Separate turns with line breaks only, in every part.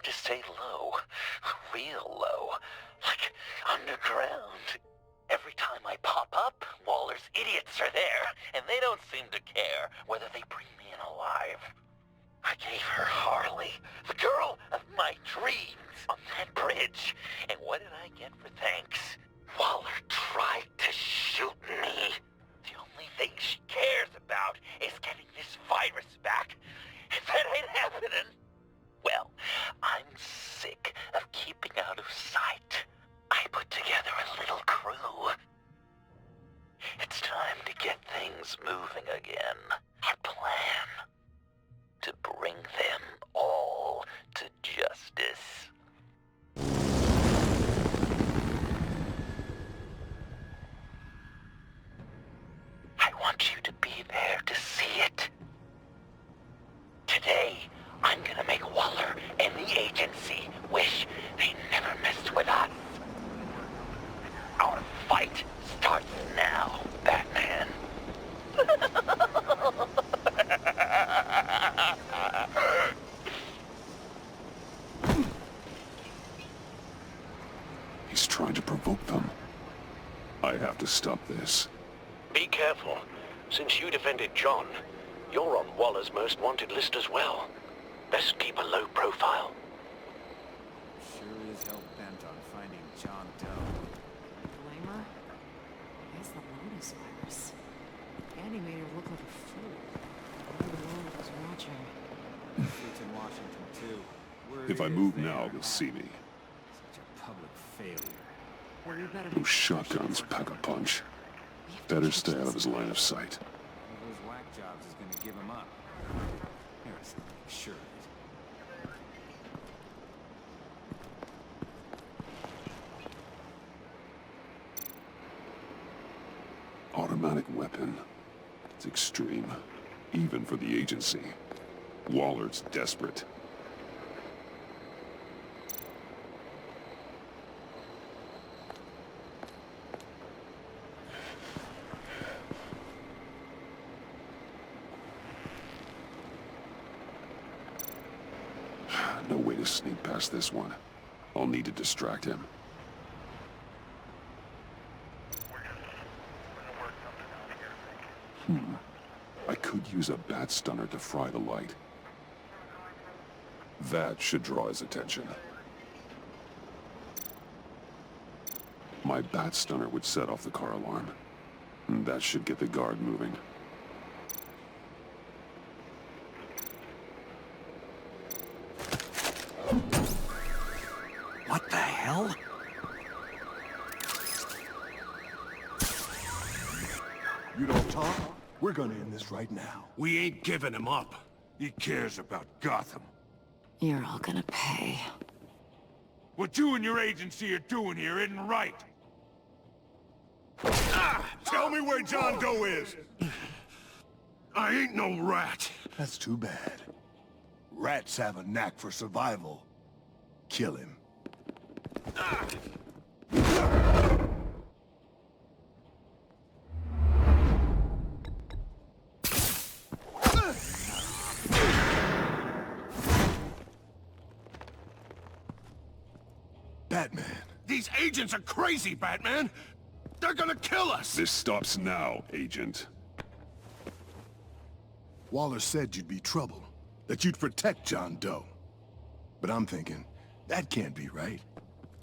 have to stay low. Real low. Like underground. Every time I pop up, Waller's idiots are there, and they don't seem to care whether they bring me in alive. I gave her Harley, the girl of my dreams, on that bridge. And what did I get for thanks? Waller tried to shoot me. The only thing she cares about is getting this virus back. If that ain't happening, well, I'm sick of keeping out of sight. I put together a little crew. It's time to get things moving again. Our plan. To bring them all to justice. I want you to be there to see it. Today, I'm gonna make Waller and the agency wish they never messed with us. Our fight starts now, Batman.
He's trying to provoke them. I have to stop this.
Be careful. Since you defended John, you're on Waller's most wanted list as well. Best keep a low profile.
Sure is hell-bent on finding John Doe.
Blame her? It's the Lotus virus. Andy made her look like a fool. Everyone was watching.
It's in Washington, too. Word
If I
is
move
they
now,
are
they'll see me.
Such a public failure.
Well, we better
Those shotguns pack a punch.
We have to
Better
catch
stay out
this
of his line of sight.
One of those whack jobs is gonna give him up. Harrison, make sure of it.
Automatic weapon. It's extreme. Even for the agency. Waller's desperate. No way to sneak past this one. I'll need to distract him. I could use a bat stunner to fry the light. That should draw his attention. My bat stunner would set off the car alarm. That should get the guard moving.
What the hell?
You don't talk? We're gonna end this right now.
We ain't giving him up. He cares about Gotham.
You're all gonna pay.
What you and your agency are doing here isn't right. Ah!
Tell me where John Doe is!
I ain't no rat.
That's too bad. Rats have a knack for survival. Kill him. Batman.
These agents are crazy, Batman. They're gonna kill us.
This stops now, Agent.
Waller said you'd be trouble. That you'd protect John Doe. But I'm thinking, that can't be right.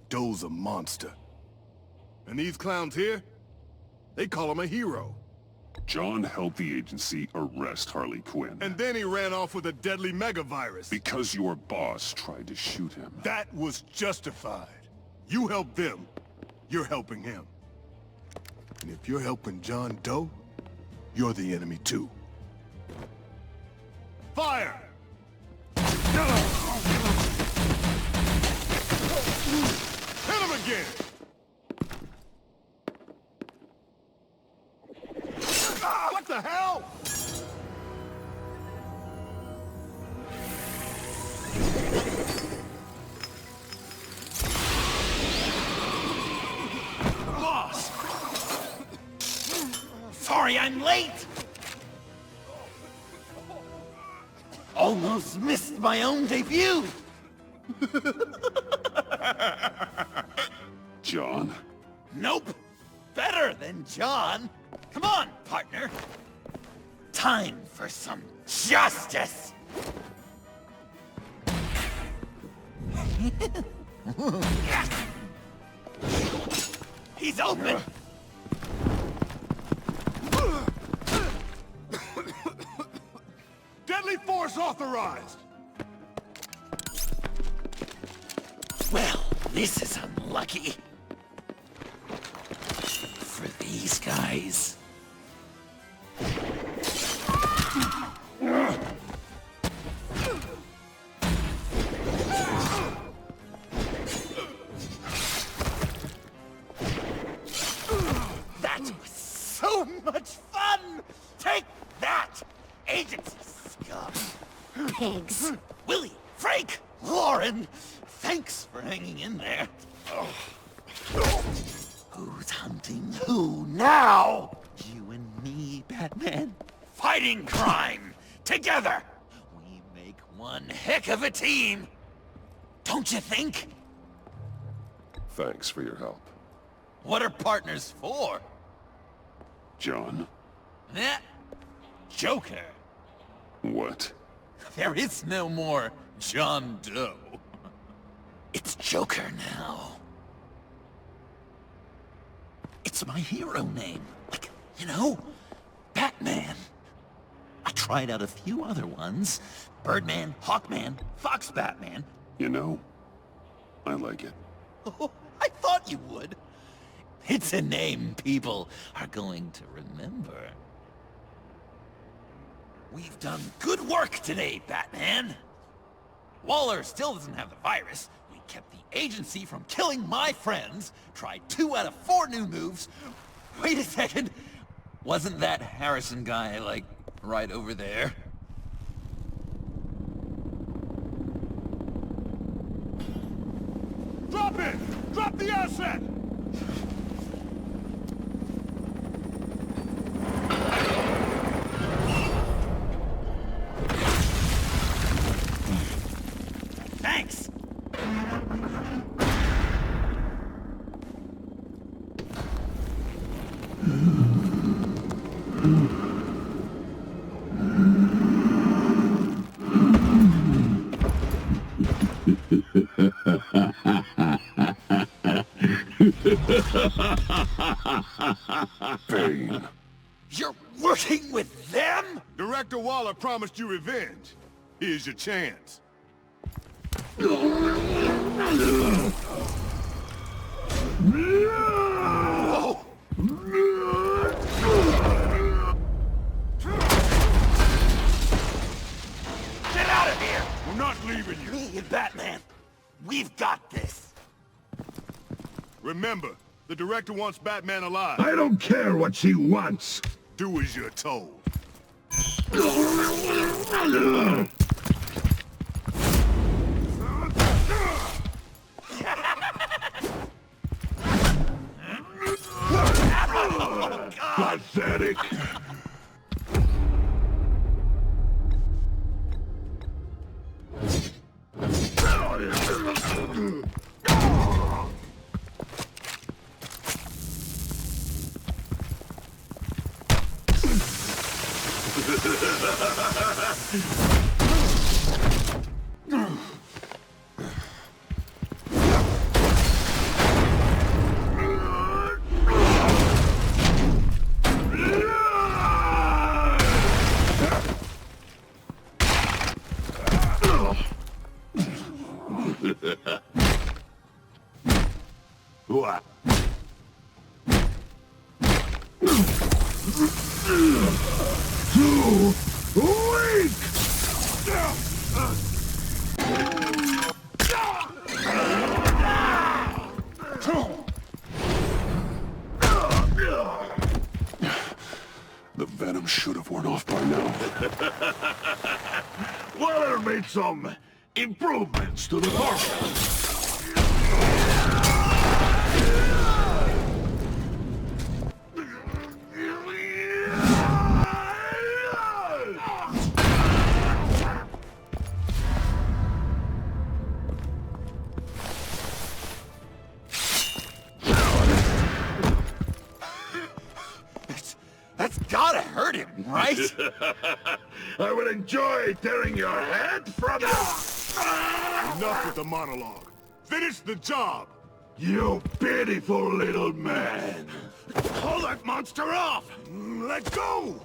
Doe's a monster. And these clowns here? They call him a hero.
John helped the agency arrest Harley Quinn.
And then he ran off with a deadly megavirus.
Because your boss tried to shoot him.
That was justified. You helped them, you're helping him. And if you're helping John Doe, you're the enemy too. Fire! Hit him again! What the hell?
Boss!
Sorry I'm late! Almost missed my own debut!
John.
Nope. Better than John. Come on, partner. Time for some justice. He's open.
Deadly force authorized!
Well, this is unlucky. For these guys. That was so much fun! Take that, agency scum!
Pigs.
Willie, Frank, Lauren, thanks for hanging in there. Who's hunting who now? You and me, Batman. Fighting crime, together. We make one heck of a team. Don't you think?
Thanks for your help.
What are partners for?
John.
Eh? Joker.
What?
There is no more John Doe. It's Joker now. It's my hero name. Like, you know, Batman. I tried out a few other ones. Birdman, Hawkman, Fox Batman.
You know, I like it.
Oh, I thought you would. It's a name people are going to remember. We've done good work today, Batman. Waller still doesn't have the virus. We kept the agency from killing my friends. Tried 2 out of 4 new moves. Wait a second. Wasn't that Harrison guy, like, right over there?
Drop it! Drop the asset!
Thanks!
Bane.
You're working with them?
Director Waller promised you revenge. Here's your chance.
Whoa! Get out of here!
We're not leaving you.
Me and Batman, we've got this.
Remember, the director wants Batman alive.
I don't care what she wants.
Do as you're told.
Pathetic. What? Too weak! The venom should have worn off by now. Waller made some improvements to the formula.
right?
I will enjoy tearing your head from you!
Enough with the monologue. Finish the job!
You pitiful little man!
Pull that monster off! Let go!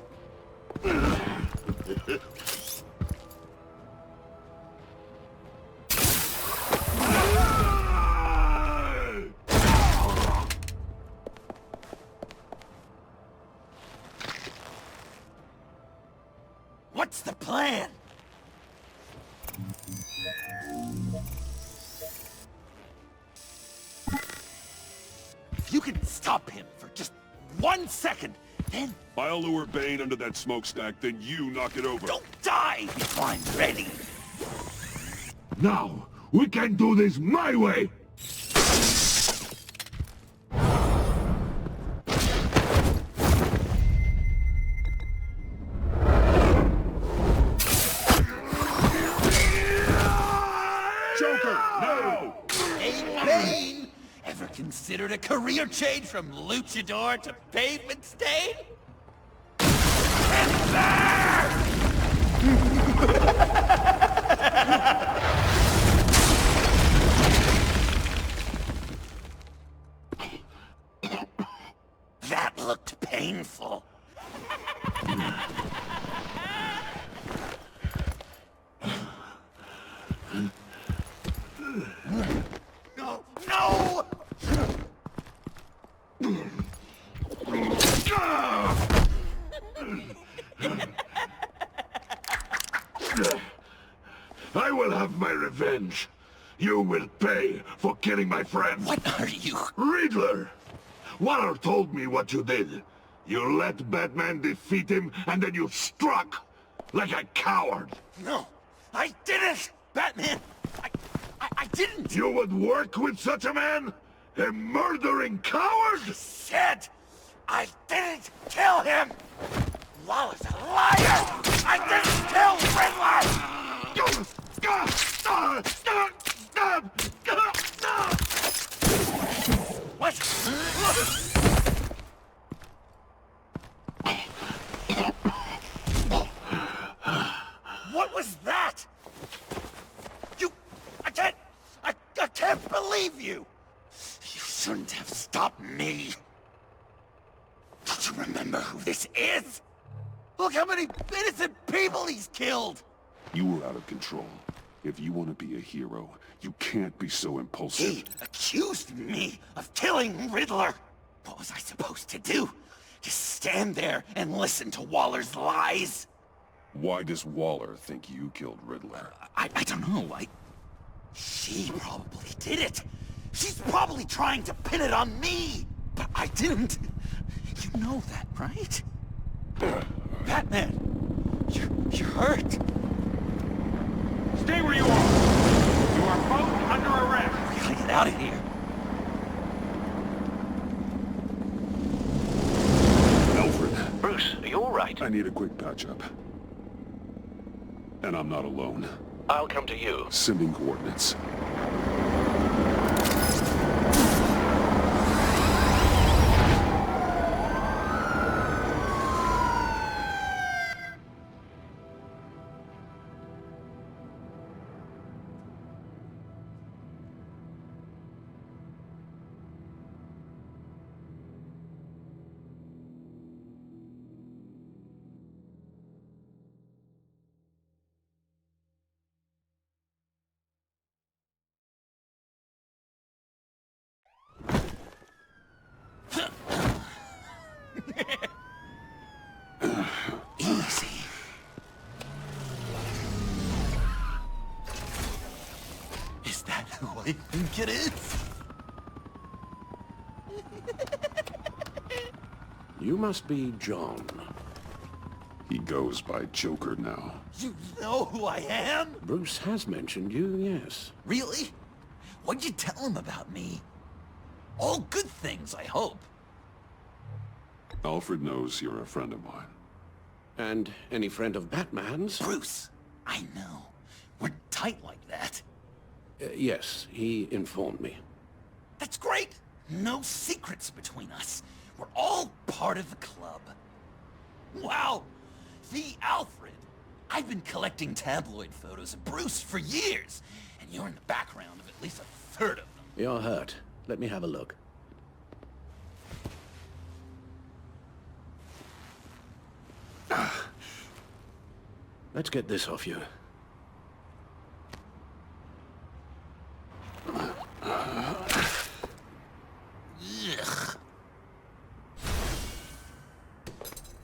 What's the plan? If you can stop him for just 1 second, then
I'll lure Bane under that smokestack, then you knock it over.
don't die before I'm ready.
Now, we can do this my way!
Joker, no!
Hey, Bane! Ever considered a career change from luchador to pavement stain? That looked painful. No! No!
I will have my revenge. You will pay for killing my friend.
What are you?
Riddler! Waller told me what you did. You let Batman defeat him, and then you struck like a coward.
No, I didn't! Batman! I didn't!
You would work with such a man? A murdering coward?
Said I didn't kill him! Waller's a liar! I didn't kill Riddler! What? What was that? I can't believe you! You shouldn't have stopped me. Don't you remember who this is? Look how many innocent people he's killed!
You were out of control. If you want to be a hero, you can't be so impulsive.
He accused me of killing Riddler. What was I supposed to do? Just stand there and listen to Waller's lies?
Why does Waller think you killed Riddler?
I don't know. She probably did it. She's probably trying to pin it on me. But I didn't. You know that, right? Batman, you're hurt.
Stay where you are. You are both under arrest.
We gotta get out of here.
Alfred,
Bruce, are you all right?
I need a quick patch-up. And I'm not alone.
I'll come to you.
Sending coordinates.
Easy. Is that who I think it is?
You must be John.
He goes by Joker now.
You know who I am?
Bruce has mentioned you, yes.
Really? What'd you tell him about me? All good things, I hope.
Alfred knows you're a friend of mine.
And any friend of Batman's?
Bruce, I know. We're tight like that.
Yes, he informed me.
That's great. No secrets between us. We're all part of the club. Wow. The Alfred! I've been collecting tabloid photos of Bruce for years, and you're in the background of at least a third of them.
You're hurt. Let me have a look. Let's get this off you.
Ugh.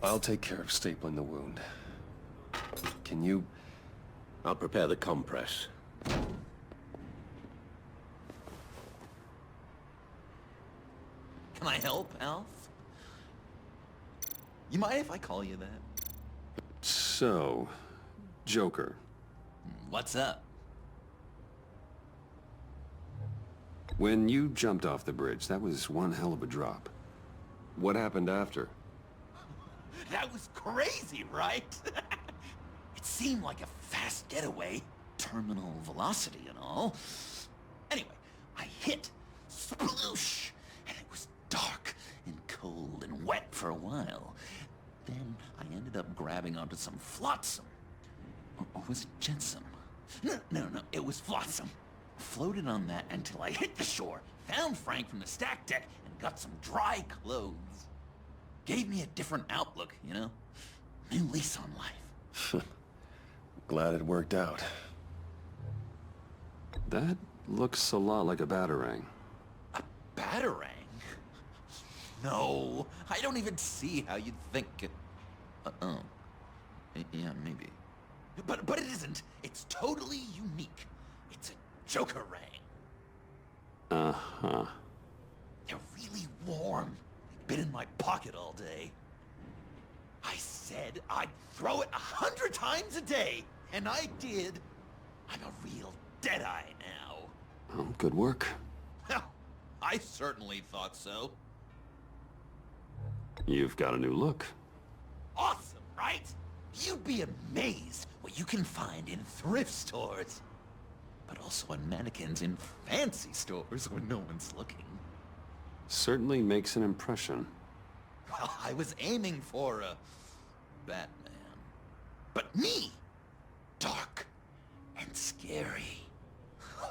I'll take care of stapling the wound. Can you...
I'll prepare the compress.
Can I help, Alf? You mind if I call you that?
So... Joker.
What's up?
When you jumped off the bridge, that was one hell of a drop. What happened after?
That was crazy, right? It seemed like a fast getaway, terminal velocity and all. Anyway, I hit, sploosh, and it was dark and cold and wet for a while. Then I ended up grabbing onto some flotsam. Or was it jetsam? No, it was flotsam. Floated on that until I hit the shore, found Frank from the stack deck, and got some dry clothes. Gave me a different outlook, you know? New lease on life.
Glad it worked out. That looks a lot like a batarang.
A batarang? No, I don't even see how you'd think it... Yeah, maybe. But it isn't. It's totally unique. It's a Joker-rang.
Uh-huh.
They're really warm. They've been in my pocket all day. I said I'd throw it 100 times a day, and I did. I'm a real deadeye now.
Well, good work.
Well, I certainly thought so.
You've got a new look.
Awesome, right? You'd be amazed what you can find in thrift stores. But also on mannequins in fancy stores when no one's looking.
Certainly makes an impression.
Well, I was aiming for a Batman. But me! Dark and scary.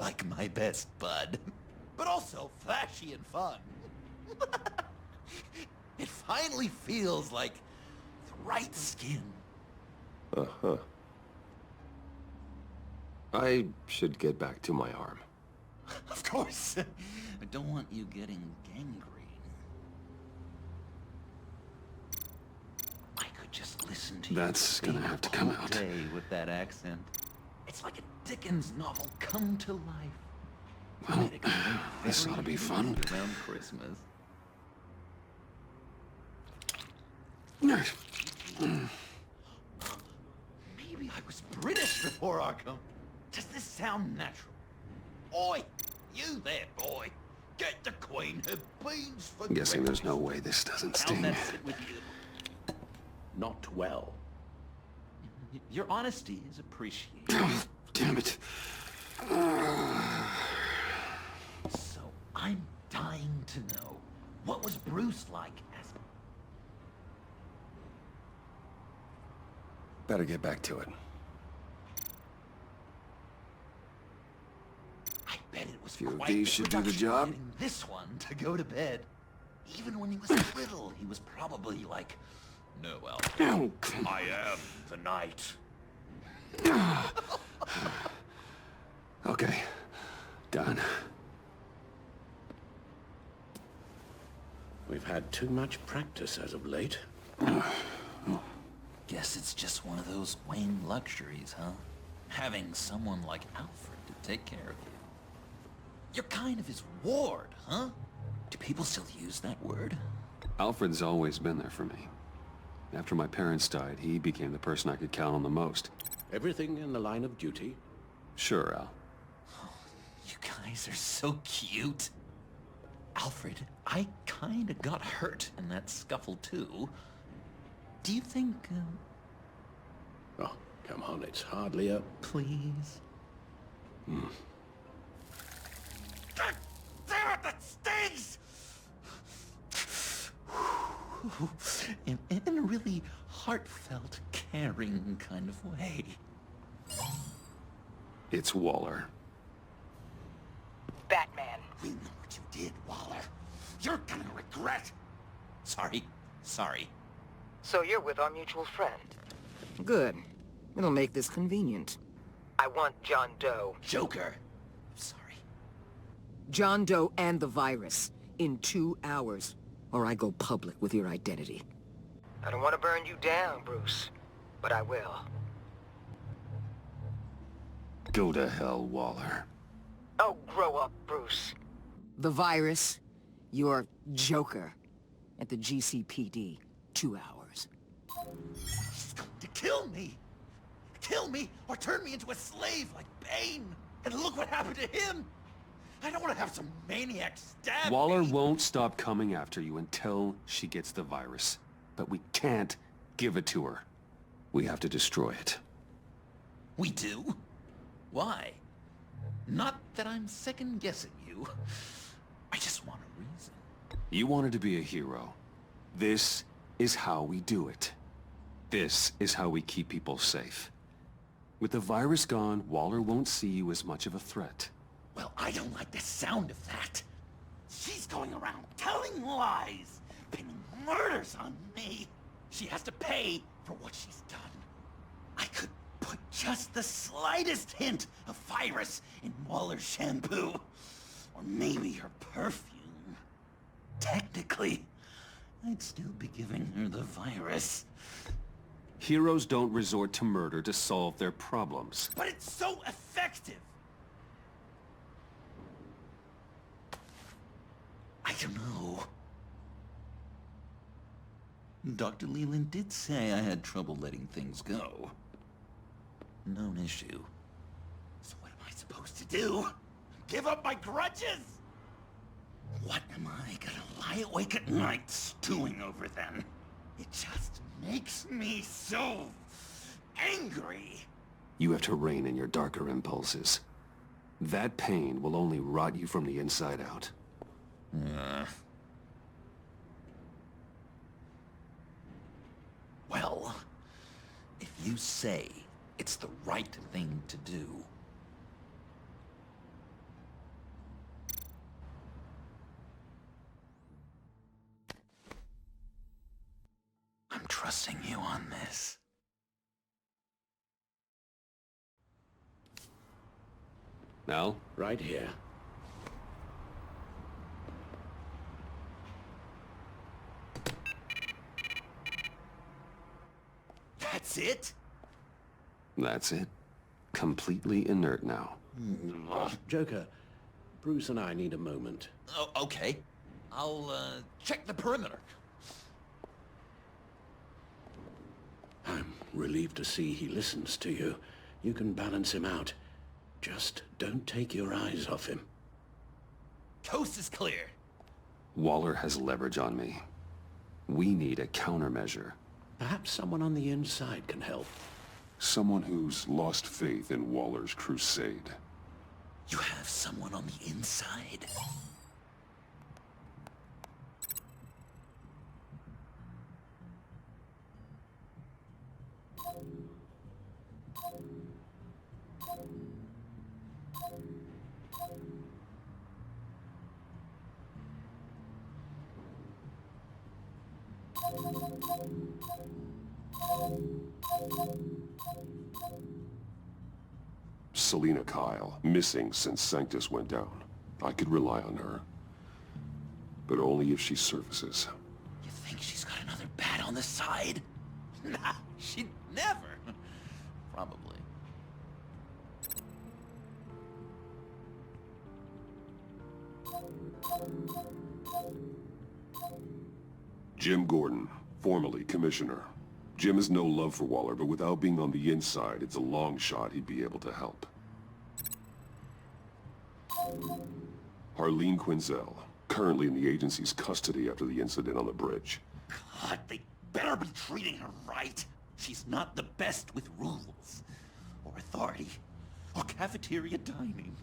Like my best bud. But also flashy and fun. It finally feels like the right skin.
Uh-huh. I should get back to my arm.
Of course. I don't want you getting gangrene. I could just listen to
That's
you
gonna have to come
all
out.
day with that accent. It's like a Dickens novel come to life.
Well, this ought to be fun.
Around Christmas. Maybe I was British before Arkham. Does this sound natural? Oi! You there, boy! Get the Queen her beans for
I'm guessing there's no
breakfast.
way this doesn't
How's
sting.
that sit with you?
Not well.
Your honesty is appreciated.
Oh, damn it.
So I'm dying to know, what was Bruce like as...
Better get back to it.
I bet it was
Few of
quite
these
the
should do the
production
job.
getting this one to go to bed. Even when he was little, he was probably like, "No, Alfred,
Oh, come
I am the knight."
Okay. Done.
We've had too much practice as of late.
Guess it's just one of those Wayne luxuries, huh? Having someone like Alfred to take care of you. You're kind of his ward, huh? Do people still use that word?
Alfred's always been there for me. After my parents died, he became the person I could count on the most.
Everything in the line of duty.
Sure, Al.
You guys are so cute. Alfred, I kinda got hurt in that scuffle too. Do you think,
Oh, come on, it's hardly a...
please? God damn it, that stings! In a really heartfelt caring kind of way.
It's Waller.
Batman.
We know what you did, Waller. You're gonna regret. Sorry.
So you're with our mutual friend.
Good. It'll make this convenient.
I want John Doe.
Joker. I'm sorry.
John Doe and the virus. In 2 hours. Or I go public with your identity.
I don't want to burn you down, Bruce. But I will.
Go to hell, Waller.
Oh, grow up, Bruce.
The virus. Your Joker. At the GCPD. 2 hours.
She's going to kill me. Kill me or turn me into a slave like Bane. And look what happened to him. I don't want to have some maniac stab
Waller
me.
won't stop coming after you until she gets the virus. But we can't give it to her. We have to destroy it.
We do? Why? Not that I'm second-guessing you. I just want a reason.
You wanted to be a hero. This is how we do it. This is how we keep people safe. With the virus gone, Waller won't see you as much of a threat.
Well, I don't like the sound of that. She's going around telling lies, pinning murders on me. She has to pay for what she's done. I could put just the slightest hint of virus in Waller's shampoo. Or maybe her perfume. Technically, I'd still be giving her the virus.
Heroes don't resort to murder to solve their problems.
But it's so effective! I don't know. Dr. Leland did say I had trouble letting things go. Known issue. So what am I supposed to do? Give up my grudges? What am I gonna lie awake at night stewing over then? It just makes me so angry.
You have to rein in your darker impulses. That pain will only rot you from the inside out.
Well, if you say it's the right thing to do, I'm trusting you on this.
Now?
Right here.
That's it?
That's it. Completely inert now.
Joker, Bruce and I need a moment.
Oh, okay. I'll, check the perimeter.
I'm relieved to see he listens to you. You can balance him out. Just don't take your eyes off him.
Coast is clear.
Waller has leverage on me. We need a countermeasure.
Perhaps someone on the inside can help.
Someone who's lost faith in Waller's crusade.
You have someone on the inside?
Selina Kyle, missing since Sanctus went down. I could rely on her. But only if she surfaces.
You think she's got another bat on the side? Nah, she'd never. Probably.
Jim Gordon, formerly Commissioner. Jim has no love for Waller, but without being on the inside, it's a long shot he'd be able to help. Harleen Quinzel, currently in the agency's custody after the incident on the bridge.
God, they better be treating her right. She's not the best with rules, or authority, or cafeteria dining.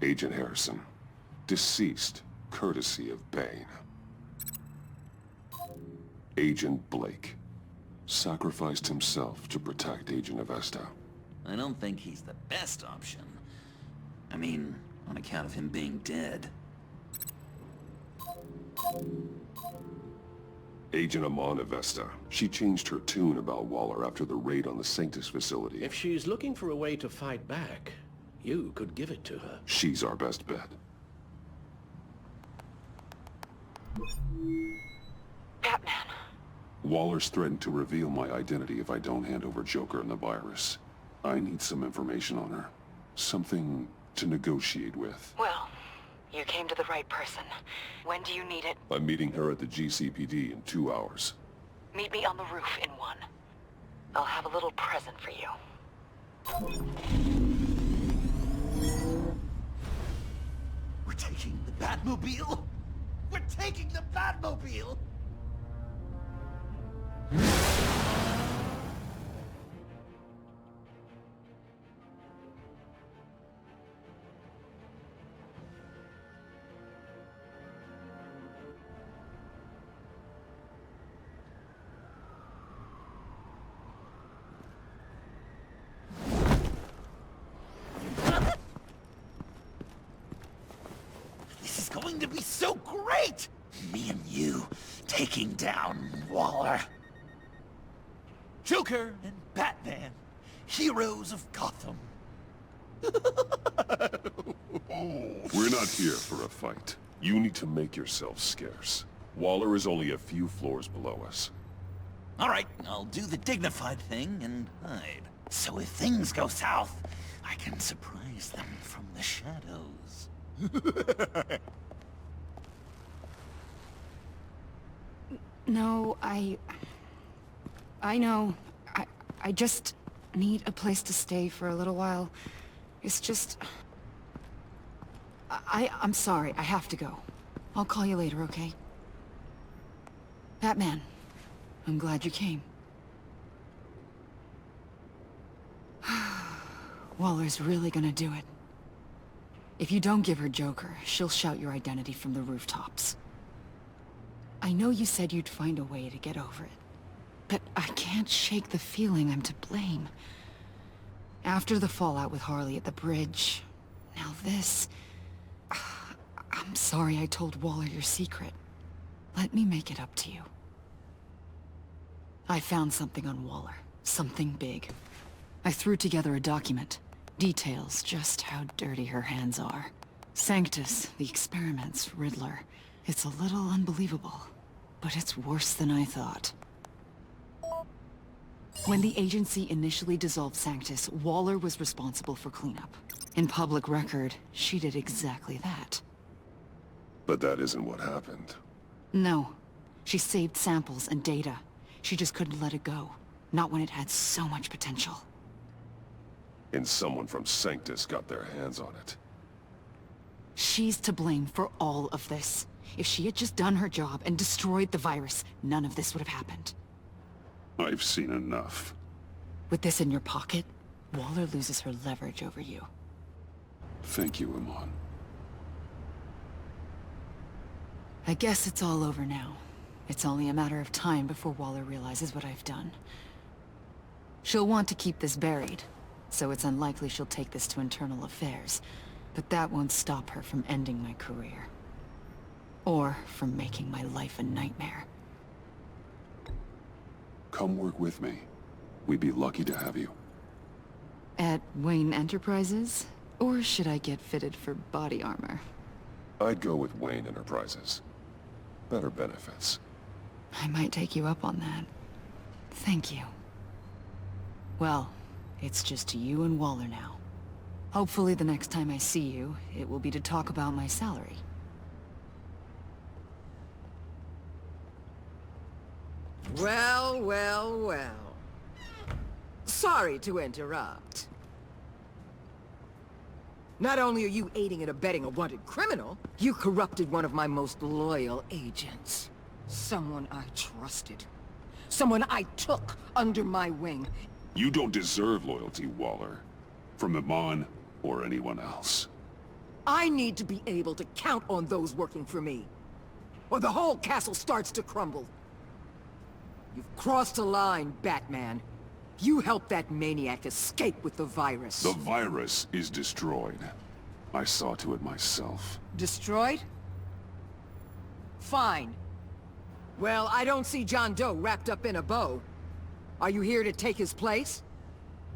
Agent Harrison. Deceased, courtesy of Bane. Agent Blake. Sacrificed himself to protect Agent Avesta.
I don't think he's the best option. I mean, on account of him being dead.
Agent Amon Avesta. She changed her tune about Waller after the raid on the Sanctus facility.
If she's looking for a way to fight back, you could give it to her.
She's our best bet.
Batman.
Waller's threatened to reveal my identity if I don't hand over Joker and the virus. I need some information on her. Something to negotiate with.
Well, you came to the right person. When do you need it?
I'm meeting her at the GCPD in 2 hours.
Meet me on the roof in 1. I'll have a little present for you.
We're taking the Batmobile? We're taking the Batmobile! This is going to be so great! Me and you taking down Waller. Joker and Batman, heroes of Gotham.
We're not here for a fight. You need to make yourself scarce. Waller is only a few floors below us.
All right, I'll do the dignified thing and hide. So if things go south, I can surprise them from the shadows.
No, I know. I just need a place to stay for a little while. It's just... I'm sorry, I have to go. I'll call you later, okay? Batman, I'm glad you came. Waller's really gonna do it. If you don't give her Joker, she'll shout your identity from the rooftops. I know you said you'd find a way to get over it, but I can't shake the feeling I'm to blame. After the fallout with Harley at the bridge, now this... I'm sorry I told Waller your secret. Let me make it up to you. I found something on Waller. Something big. I threw together a document. Details just how dirty her hands are. Sanctus, the experiments, Riddler. It's a little unbelievable, but it's worse than I thought. When the agency initially dissolved Sanctus, Waller was responsible for cleanup. In public record, she did exactly that.
But that isn't what happened.
No. She saved samples and data. She just couldn't let it go. Not when it had so much potential.
And someone from Sanctus got their hands on it.
She's to blame for all of this. If she had just done her job and destroyed the virus, none of this would have happened.
I've seen enough.
With this in your pocket, Waller loses her leverage over you.
Thank you, Amon.
I guess it's all over now. It's only a matter of time before Waller realizes what I've done. She'll want to keep this buried, so it's unlikely she'll take this to internal affairs. But that won't stop her from ending my career. Or from making my life a nightmare.
Come work with me. We'd be lucky to have you.
At Wayne Enterprises? Or should I get fitted for body armor?
I'd go with Wayne Enterprises. Better benefits.
I might take you up on that. Thank you. Well, it's just you and Waller now. Hopefully the next time I see you, it will be to talk about my salary.
Well, well, well. Sorry to interrupt. Not only are you aiding and abetting a wanted criminal, you corrupted one of my most loyal agents. Someone I trusted. Someone I took under my wing.
You don't deserve loyalty, Waller. From Amon or anyone else.
I need to be able to count on those working for me, or the whole castle starts to crumble. You've crossed a line, Batman. You helped that maniac escape with the virus.
The virus is destroyed. I saw to it myself.
Destroyed? Fine. Well, I don't see John Doe wrapped up in a bow. Are you here to take his place?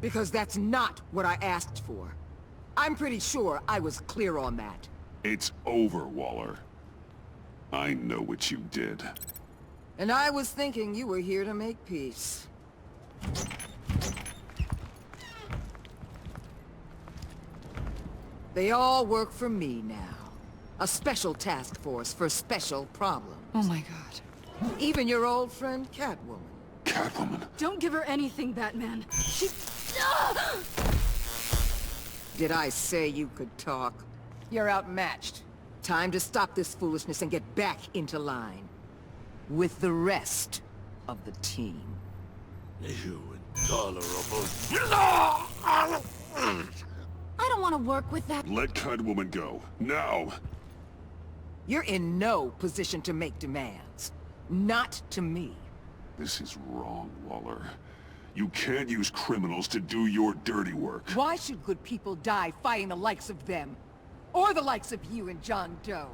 Because that's not what I asked for. I'm pretty sure I was clear on that.
It's over, Waller. I know what you did.
And I was thinking you were here to make peace. They all work for me now. A special task force for special problems.
Oh my god.
Even your old friend Catwoman.
Catwoman?
Don't give her anything, Batman. She...
Did I say you could talk? You're outmatched. Time to stop this foolishness and get back into line. With the rest of the team.
You intolerable...
I don't want to work with that...
Let Catwoman go. Now!
You're in no position to make demands. Not to me.
This is wrong, Waller. You can't use criminals to do your dirty work.
Why should good people die fighting the likes of them? Or the likes of you and John Doe?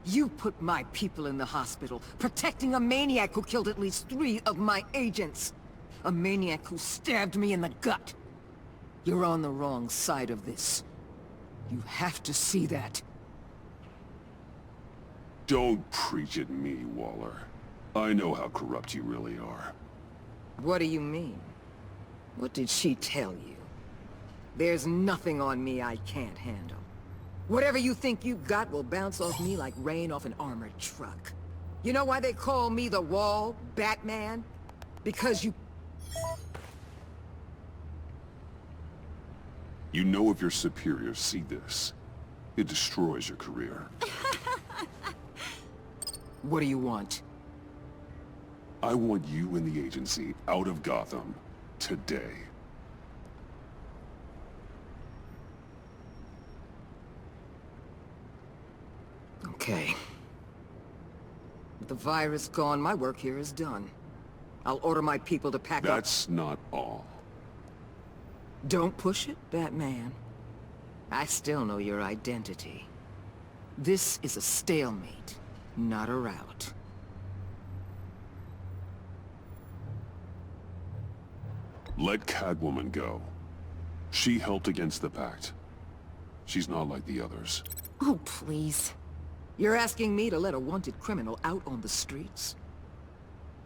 You put my people in the hospital, protecting a maniac who killed at least 3 of my agents. A maniac who stabbed me in the gut. You're on the wrong side of this. You have to see that.
Don't preach at me, Waller. I know how corrupt you really are.
What do you mean? What did she tell you? There's nothing on me I can't handle. Whatever you think you got will bounce off me like rain off an armored truck. You know why they call me the Wall, Batman? Because you...
You know if your superiors see this, it destroys your career.
What do you want?
I want you and the agency out of Gotham today.
Okay. With the virus gone, my work here is done. I'll order my people to pack up...
That's not all.
Don't push it, Batman. I still know your identity. This is a stalemate, not a rout.
Let Catwoman go. She helped against the Pact. She's not like the others.
Oh, please.
You're asking me to let a wanted criminal out on the streets?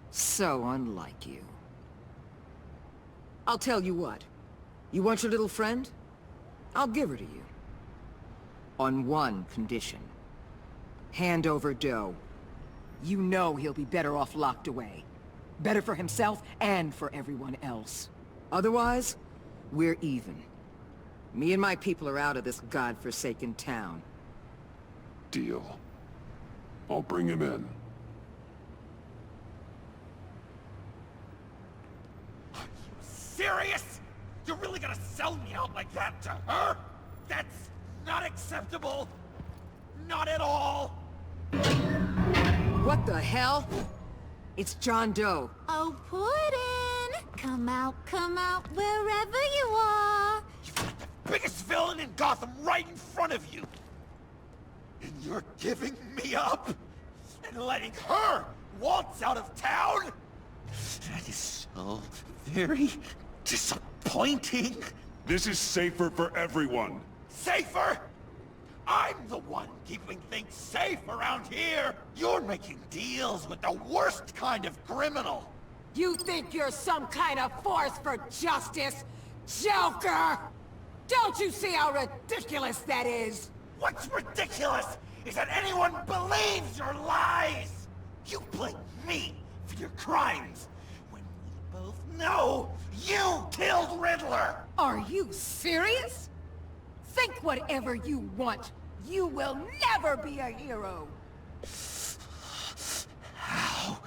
So unlike you. I'll tell you what. You want your little friend? I'll give her to you. On one condition. Hand over Doe. You know he'll be better off locked away. Better for himself and for everyone else. Otherwise, we're even. Me and my people are out of this godforsaken town.
Deal. I'll bring him in.
Serious? You're really gonna sell me out like that to her? That's not acceptable. Not at all.
What the hell? It's John Doe.
Oh, Puddin'! Come out, wherever you are.
You've got the biggest villain in Gotham right in front of you. And you're giving me up? And letting her waltz out of town? That is so very disappointing.
This is safer for everyone.
Safer? I'm the one keeping things safe around here. You're making deals with the worst kind of criminal.
You think you're some kind of force for justice, Joker? Don't you see how ridiculous that is?
What's ridiculous is that anyone believes your lies! You blame me for your crimes, when we both know you killed Riddler!
Are you serious? Think whatever you want. You will never be a hero.
How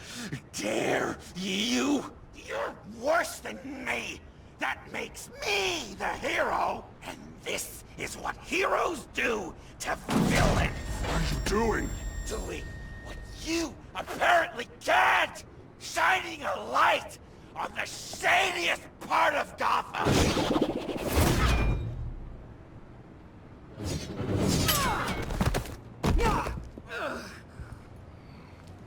dare you? You're worse than me! That makes me the hero! And this is what heroes do! to villains!
What are you doing?
Doing what you apparently can't! Shining a light on the shadiest part of Gotham!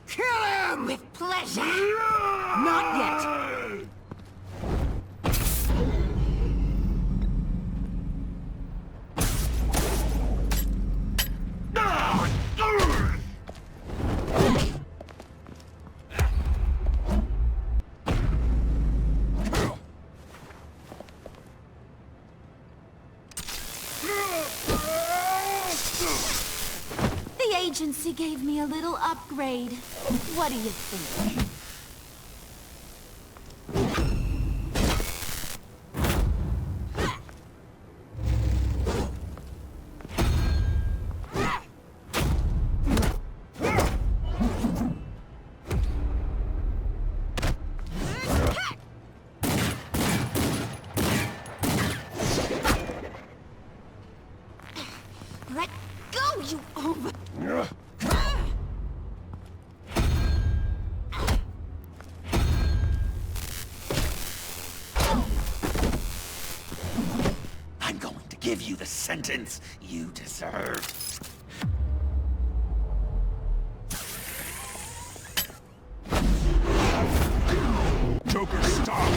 Kill him!
With pleasure!
Not yet!
The agency gave me a little upgrade. What do you think? Let go, you over...
I'm going to give you the sentence you deserve.
Joker, stop!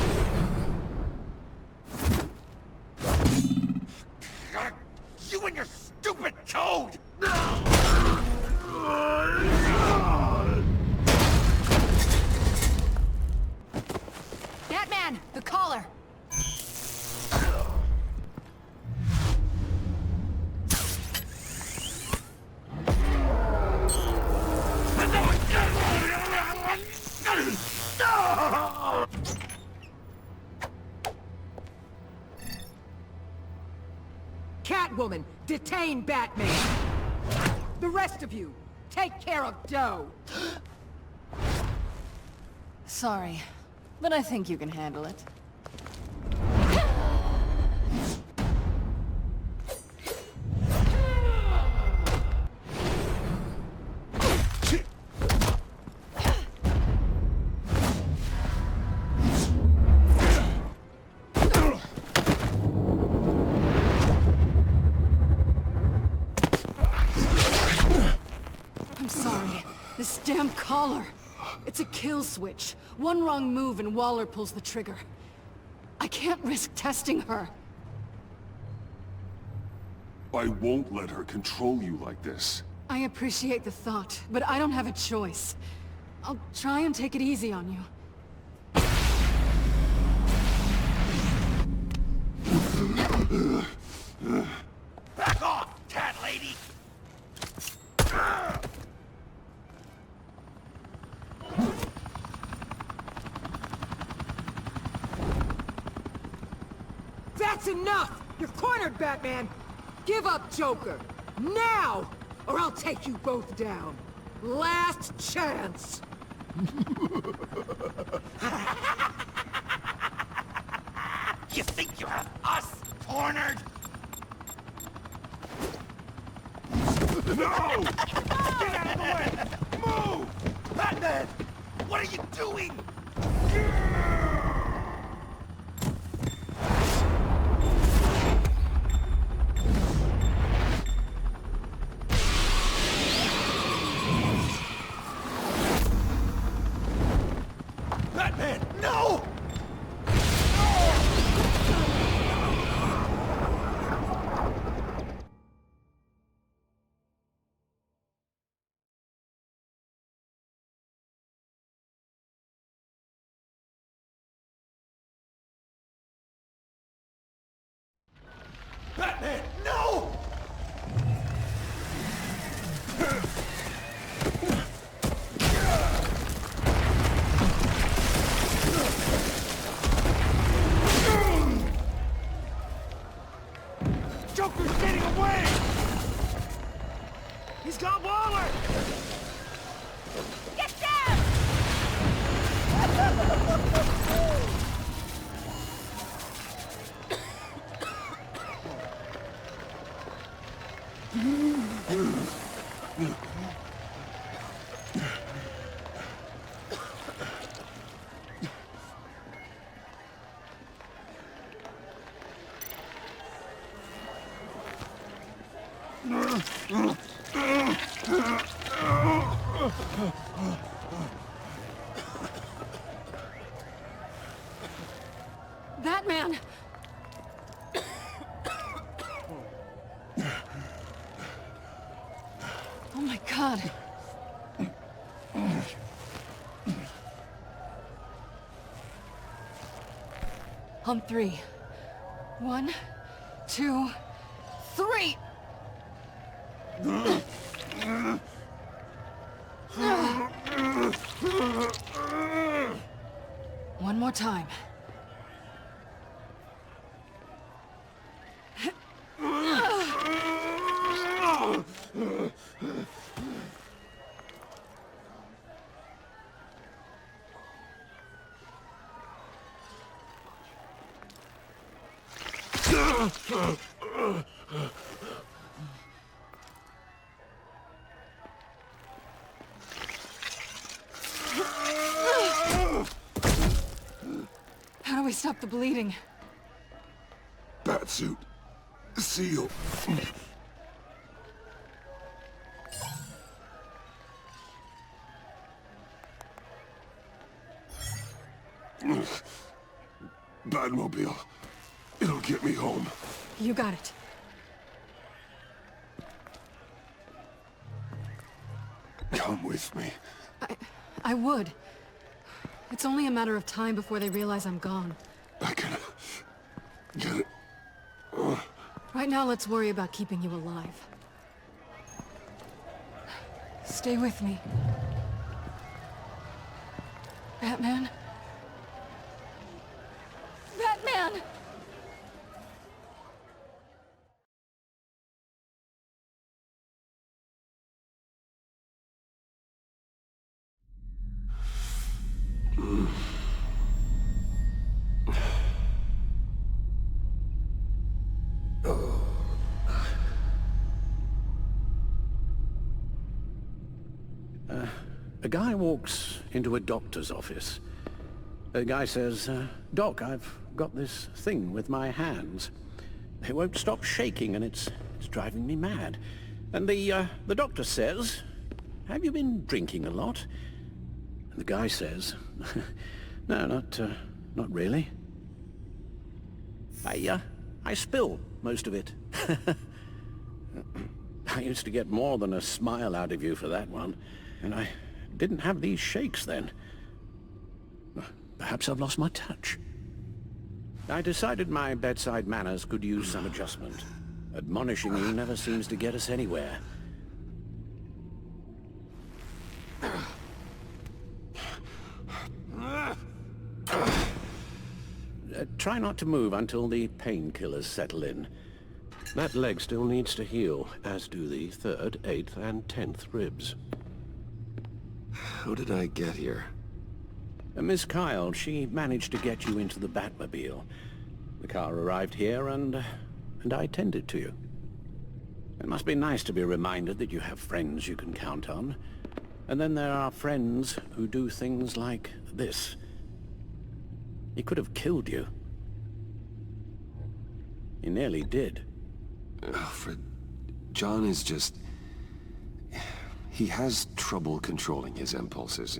You and your stupid code!
Batman, the collar!
Catwoman, detain Batman! The rest of you, take care of Doe!
Sorry, but I think you can handle it. I'm sorry. This damn collar. It's a kill switch. One wrong move and Waller pulls the trigger. I can't risk testing her.
I won't let her control you like this.
I appreciate the thought, but I don't have a choice. I'll try and take it easy on you.
Back off, cat lady!
That's enough! You're cornered, Batman! Give up, Joker! Now! Or I'll take you both down! Last chance!
You think you have us cornered?
No!
Get out of the way! Move! Batman! What are you doing? Batman, no! Batman, no!
Batman! Oh my God. On three. 1, 2, 3! One more time. How do we stop the bleeding?
Batsuit. Seal. Batmobile. It'll get me home.
You got it.
Come with me.
I would. It's only a matter of time before they realize I'm gone.
I can get it.
Right now, let's worry about keeping you alive. Stay with me. Batman? Batman!
A guy walks into a doctor's office. The guy says, Doc, I've got this thing with my hands. They won't stop shaking and it's driving me mad. And the doctor says, have you been drinking a lot? And the guy says, no, not really. I spill most of it. I used to get more than a smile out of you for that one. And I didn't have these shakes then. Perhaps I've lost my touch. I decided my bedside manners could use some adjustment. Admonishing you never seems to get us anywhere. Try not to move until the painkillers settle in. That leg still needs to heal, as do the 3rd, 8th, and 10th ribs.
How did I get here?
Miss Kyle, she managed to get you into the Batmobile. The car arrived here and I tended to you. It must be nice to be reminded that you have friends you can count on. And then there are friends who do things like this. He could have killed you. He nearly did.
Alfred, John is just... He has trouble controlling his impulses.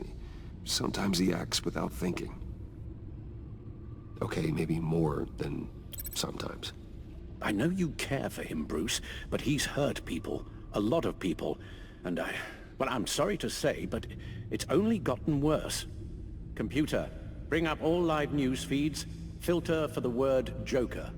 Sometimes he acts without thinking. Okay, maybe more than sometimes.
I know you care for him, Bruce, but he's hurt people. A lot of people. And well, I'm sorry to say, but it's only gotten worse. Computer, bring up all live news feeds. Filter for the word Joker.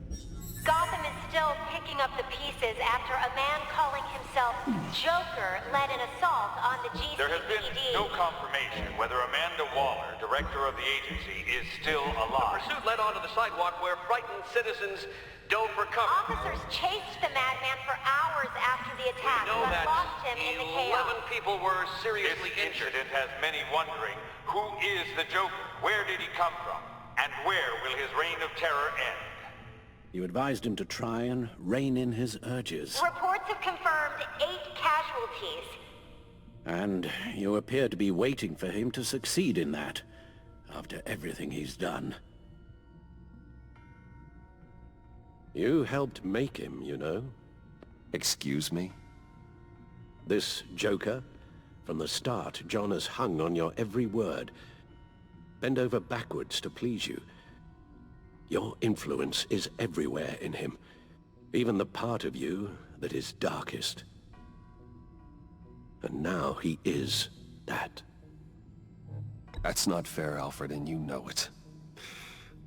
Gotham is still picking up the pieces after a man calling himself Joker led an assault on the GCPD.
There has been no confirmation whether Amanda Waller, director of the agency, is still alive.
The pursuit led onto the sidewalk where frightened citizens dove for cover.
Officers chased the madman for hours after the attack,
We know
but
that
lost him in the chaos.
11 people were seriously
This
injured.
incident has many wondering, who is the Joker? Where did he come from? And where will his reign of terror end?
You advised him to try and rein in his urges.
Reports have confirmed 8 casualties.
And you appear to be waiting for him to succeed in that, after everything he's done.
You helped make him, you know. Excuse me?
This Joker, from the start, John has hung on your every word. Bend over backwards to please you. Your influence is everywhere in him, even the part of you that is darkest. And now he is that.
That's not fair, Alfred, and you know it.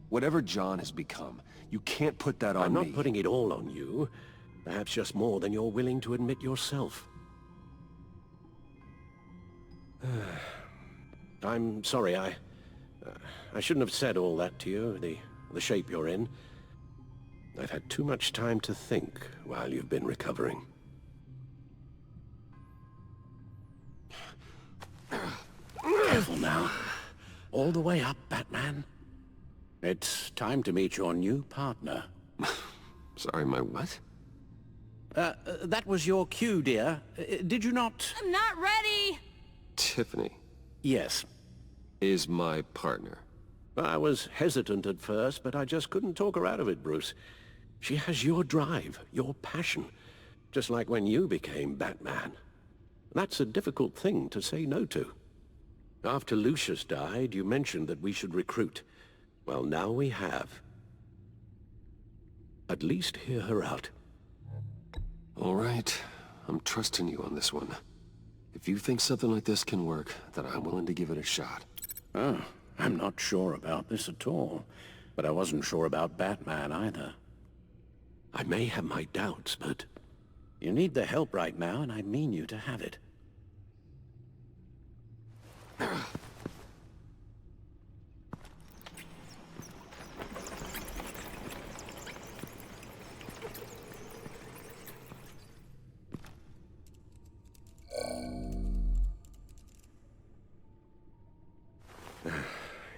Whatever John has become, you can't put that on me.
I'm not putting it all on you. Perhaps just more than you're willing to admit yourself. I'm sorry, I shouldn't have said all that to you, the shape you're in. I've had too much time to think while you've been recovering. Careful now. All the way up, Batman. It's time to meet your new partner.
Sorry, my what?
That was your cue, dear. Did you not...
I'm not ready!
Tiffany.
Yes.
Is my partner.
I was hesitant at first, but I just couldn't talk her out of it, Bruce. She has your drive, your passion, just like when you became Batman. That's a difficult thing to say no to. After Lucius died, you mentioned that we should recruit. Well, now we have. At least hear her out.
All right. I'm trusting you on this one. If you think something like this can work, then I'm willing to give it a shot.
Oh, I'm not sure about this at all. But I wasn't sure about Batman either. I may have my doubts, but... You need the help right now, and I mean you to have it.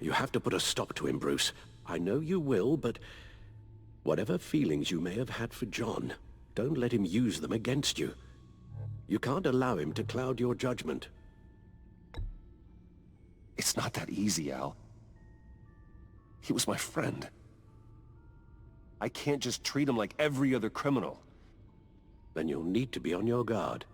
You have to put a stop to him, Bruce. I know you will, but... Whatever feelings you may have had for John, don't let him use them against you. You can't allow him to cloud your judgment.
It's not that easy, Al. He was my friend. I can't just treat him like every other criminal.
Then you'll need to be on your guard.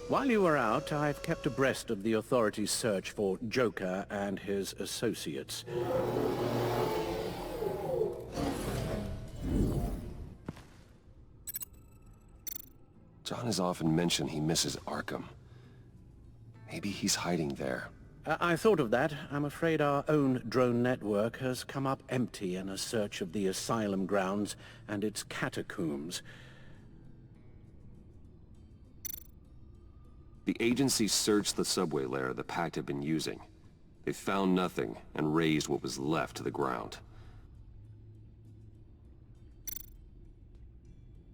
While you were out, I've kept abreast of the authorities' search for Joker and his associates.
John has often mentioned he misses Arkham. Maybe he's hiding there.
I thought of that. I'm afraid our own drone network has come up empty in a search of the asylum grounds and its catacombs.
The agency searched the subway lair the Pact had been using. They found nothing and razed what was left to the ground.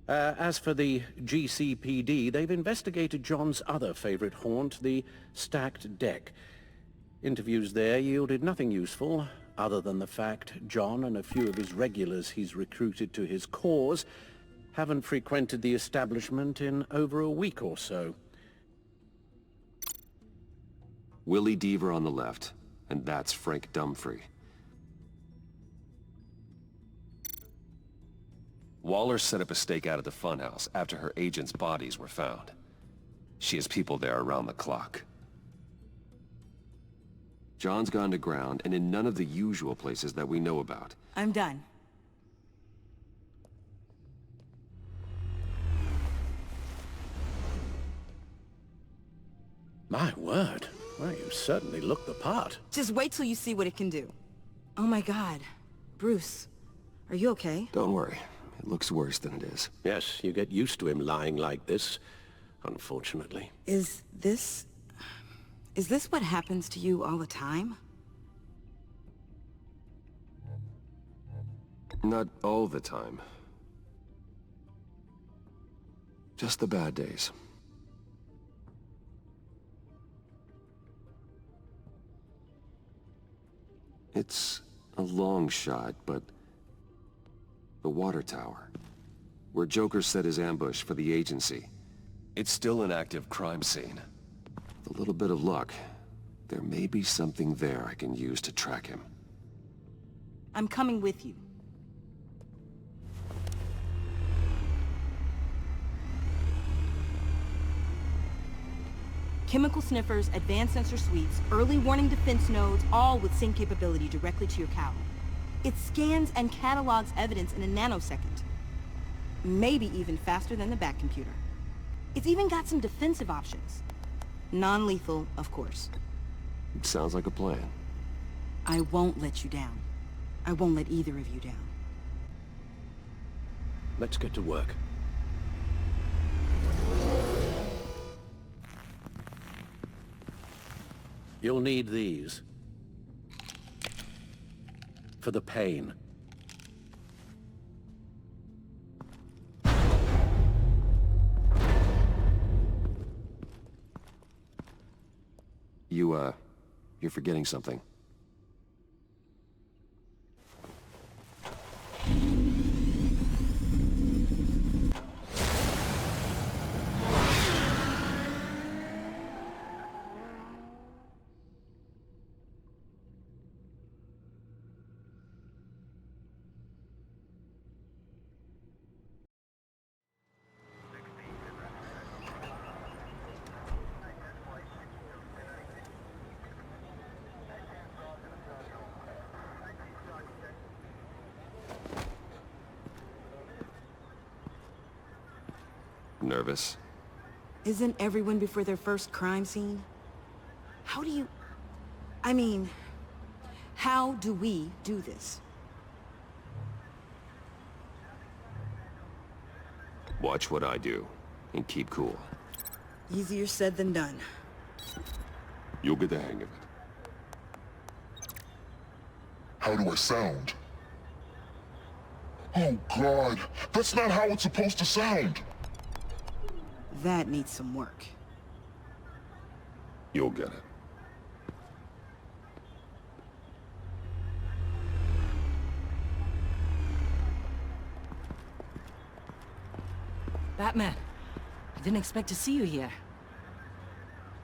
As for the GCPD, they've investigated John's other favorite haunt, the stacked deck. Interviews there yielded nothing useful, other than the fact John and a few of his regulars he's recruited to his cause haven't frequented the establishment in over a week or so.
Willie Deaver on the left, and that's Frank Dumfrey. Waller set up a stakeout at the funhouse after her agents' bodies were found. She has people there around the clock. John's gone to ground and in none of the usual places that we know about.
I'm done.
My word. Well, you certainly look the part.
Just wait till you see what it can do. Oh my God. Bruce, are you okay?
Don't worry. It looks worse than it is.
Yes, you get used to him lying like this, unfortunately.
Is this what happens to you all the time?
Not all the time. Just the bad days. It's a long shot, but the water tower, where Joker set his ambush for the agency, it's still an active crime scene. With a little bit of luck, there may be something there I can use to track him.
I'm coming with you.
Chemical sniffers, advanced sensor suites, early warning defense nodes, all with sync capability directly to your cowl. It scans and catalogs evidence in a nanosecond. Maybe even faster than the back computer. It's even got some defensive options. Non-lethal, of course.
It sounds like a plan.
I won't let you down. I won't let either of you down.
Let's get to work. You'll need these. For the pain.
You're forgetting something. Nervous?
Isn't everyone before their first crime scene? How do you... I mean, how do we do this?
Watch what I do, and keep cool.
Easier said than done.
You'll get the hang of it.
How do I sound? Oh God, that's not how it's supposed to sound.
That needs some work.
You'll get it.
Batman, I didn't expect to see you here.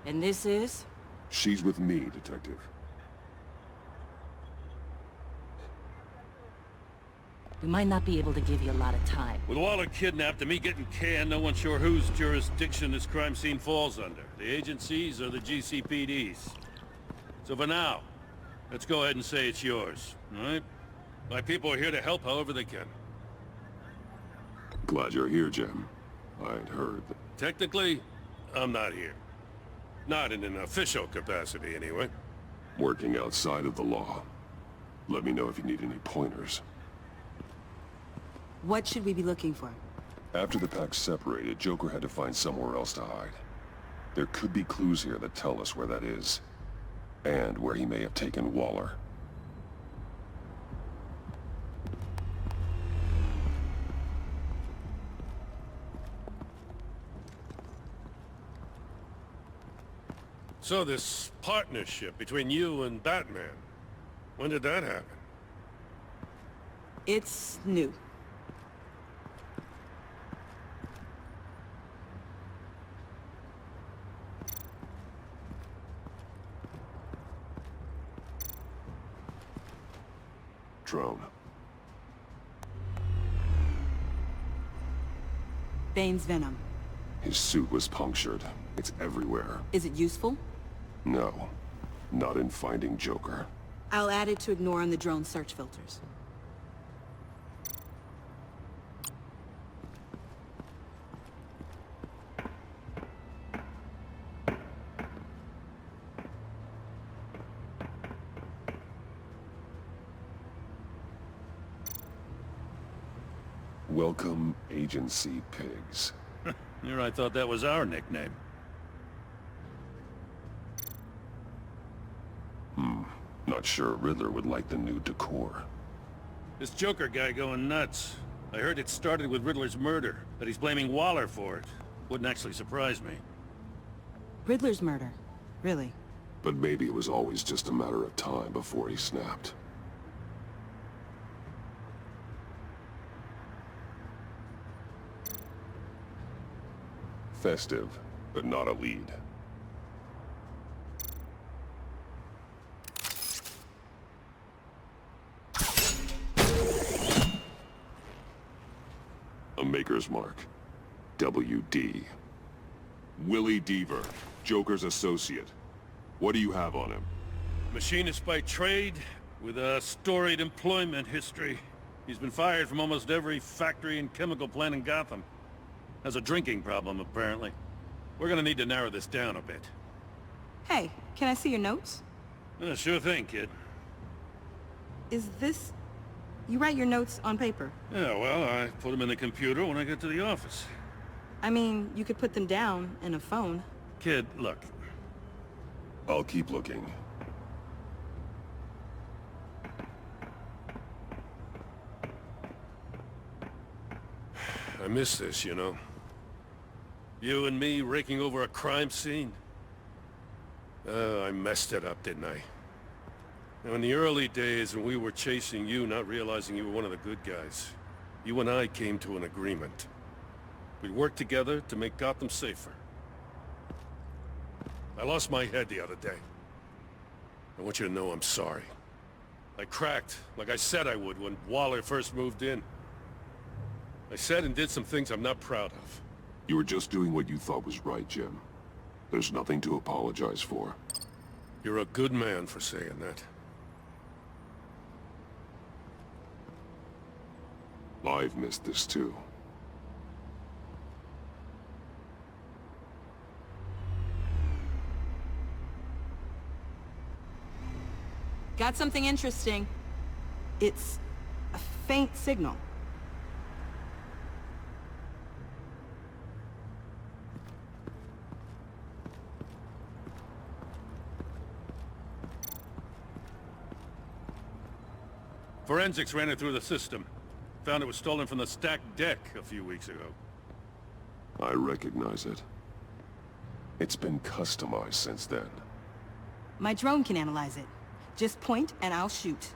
And this is?
She's with me, Detective.
We might not be able to give you a lot of time.
With Waller kidnapped and me getting canned, no one's sure whose jurisdiction this crime scene falls under. The agencies or the GCPD's. So for now, let's go ahead and say it's yours, all right? My people are here to help however they can.
Glad you're here, Jim. I'd heard that...
Technically, I'm not here. Not in an official capacity, anyway.
Working outside of the law. Let me know if you need any pointers.
What should we be looking for?
After the pack separated, Joker had to find somewhere else to hide. There could be clues here that tell us where that is. And where he may have taken Waller.
So this partnership between you and Batman, when did that happen?
It's new.
Drone.
Bane's venom.
His suit was punctured. It's everywhere.
Is it useful?
No. Not in finding Joker.
I'll add it to ignore on the drone search filters.
Welcome, Agency Pigs.
Here I thought that was our nickname.
Not sure Riddler would like the new decor.
This Joker guy going nuts. I heard it started with Riddler's murder, but he's blaming Waller for it. Wouldn't actually surprise me.
Riddler's murder? Really?
But maybe it was always just a matter of time before he snapped. Festive, but not a lead. A Maker's Mark. WD. Willie Deaver. Joker's associate. What do you have on him?
Machinist by trade, with a storied employment history. He's been fired from almost every factory and chemical plant in Gotham. Has a drinking problem, apparently. We're gonna need to narrow this down a bit.
Hey, can I see your notes?
Sure thing, kid.
Is this... You write your notes on paper?
Yeah, well, I put them in the computer when I get to the office.
I mean, you could put them down in a phone.
Kid, look.
I'll keep looking.
I miss this, you know. You and me raking over a crime scene. I messed it up, didn't I? Now, in the early days when we were chasing you, not realizing you were one of the good guys, you and I came to an agreement. We'd work together to make Gotham safer. I lost my head the other day. I want you to know I'm sorry. I cracked, like I said I would when Waller first moved in. I said and did some things I'm not proud of.
You were just doing what you thought was right, Jim. There's nothing to apologize for.
You're a good man for saying that.
I've missed this too.
Got something interesting. It's a faint signal.
Forensics ran it through the system. Found it was stolen from the stacked deck a few weeks ago.
I recognize it. It's been customized since then.
My drone can analyze it. Just point and I'll shoot.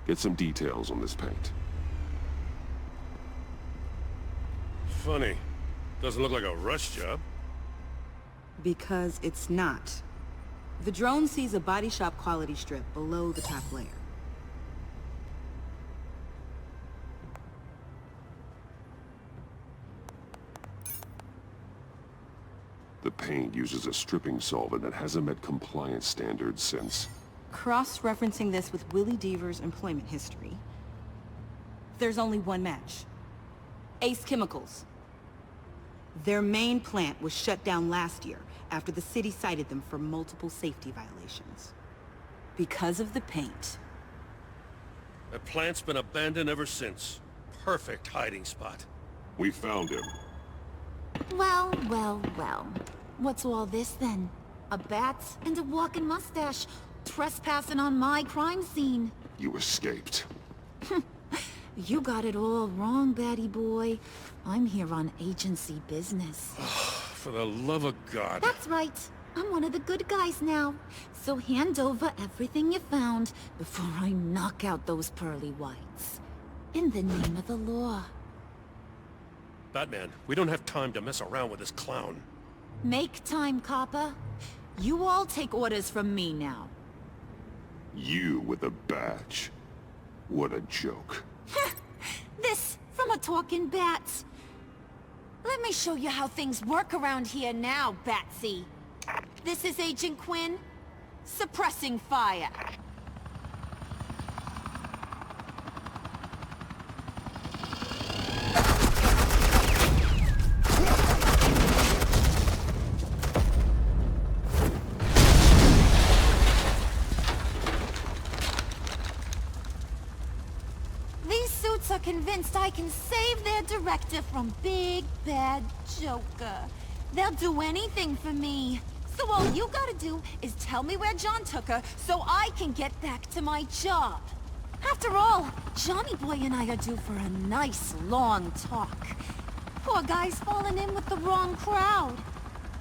Get some details on this paint.
Funny. Doesn't look like a rush job.
Because it's not. The drone sees a body shop quality strip below the top layer.
The paint uses a stripping solvent that hasn't met compliance standards since...
Cross-referencing this with Willie Deaver's employment history, there's only one match. Ace Chemicals. Their main plant was shut down last year after the city cited them for multiple safety violations. Because of the paint.
That plant's been abandoned ever since. Perfect hiding spot.
We found him.
Well, well, well. What's all this then? A bat and a walking mustache, trespassing on my crime scene.
You escaped.
You got it all wrong, Batty boy. I'm here on agency business.
For the love of God.
That's right. I'm one of the good guys now. So hand over everything you found before I knock out those pearly whites. In the name of the law.
Batman, we don't have time to mess around with this clown.
Make time, copper. You all take orders from me now.
You with a badge. What a joke.
This from a talking bat. Let me show you how things work around here now, Batsy. This is Agent Quinn, suppressing fire. Are convinced I can save their director from Big Bad Joker. They'll do anything for me. So all you gotta do is tell me where John took her so I can get back to my job. After all, Johnny Boy and I are due for a nice long talk. Poor guy's falling in with the wrong crowd.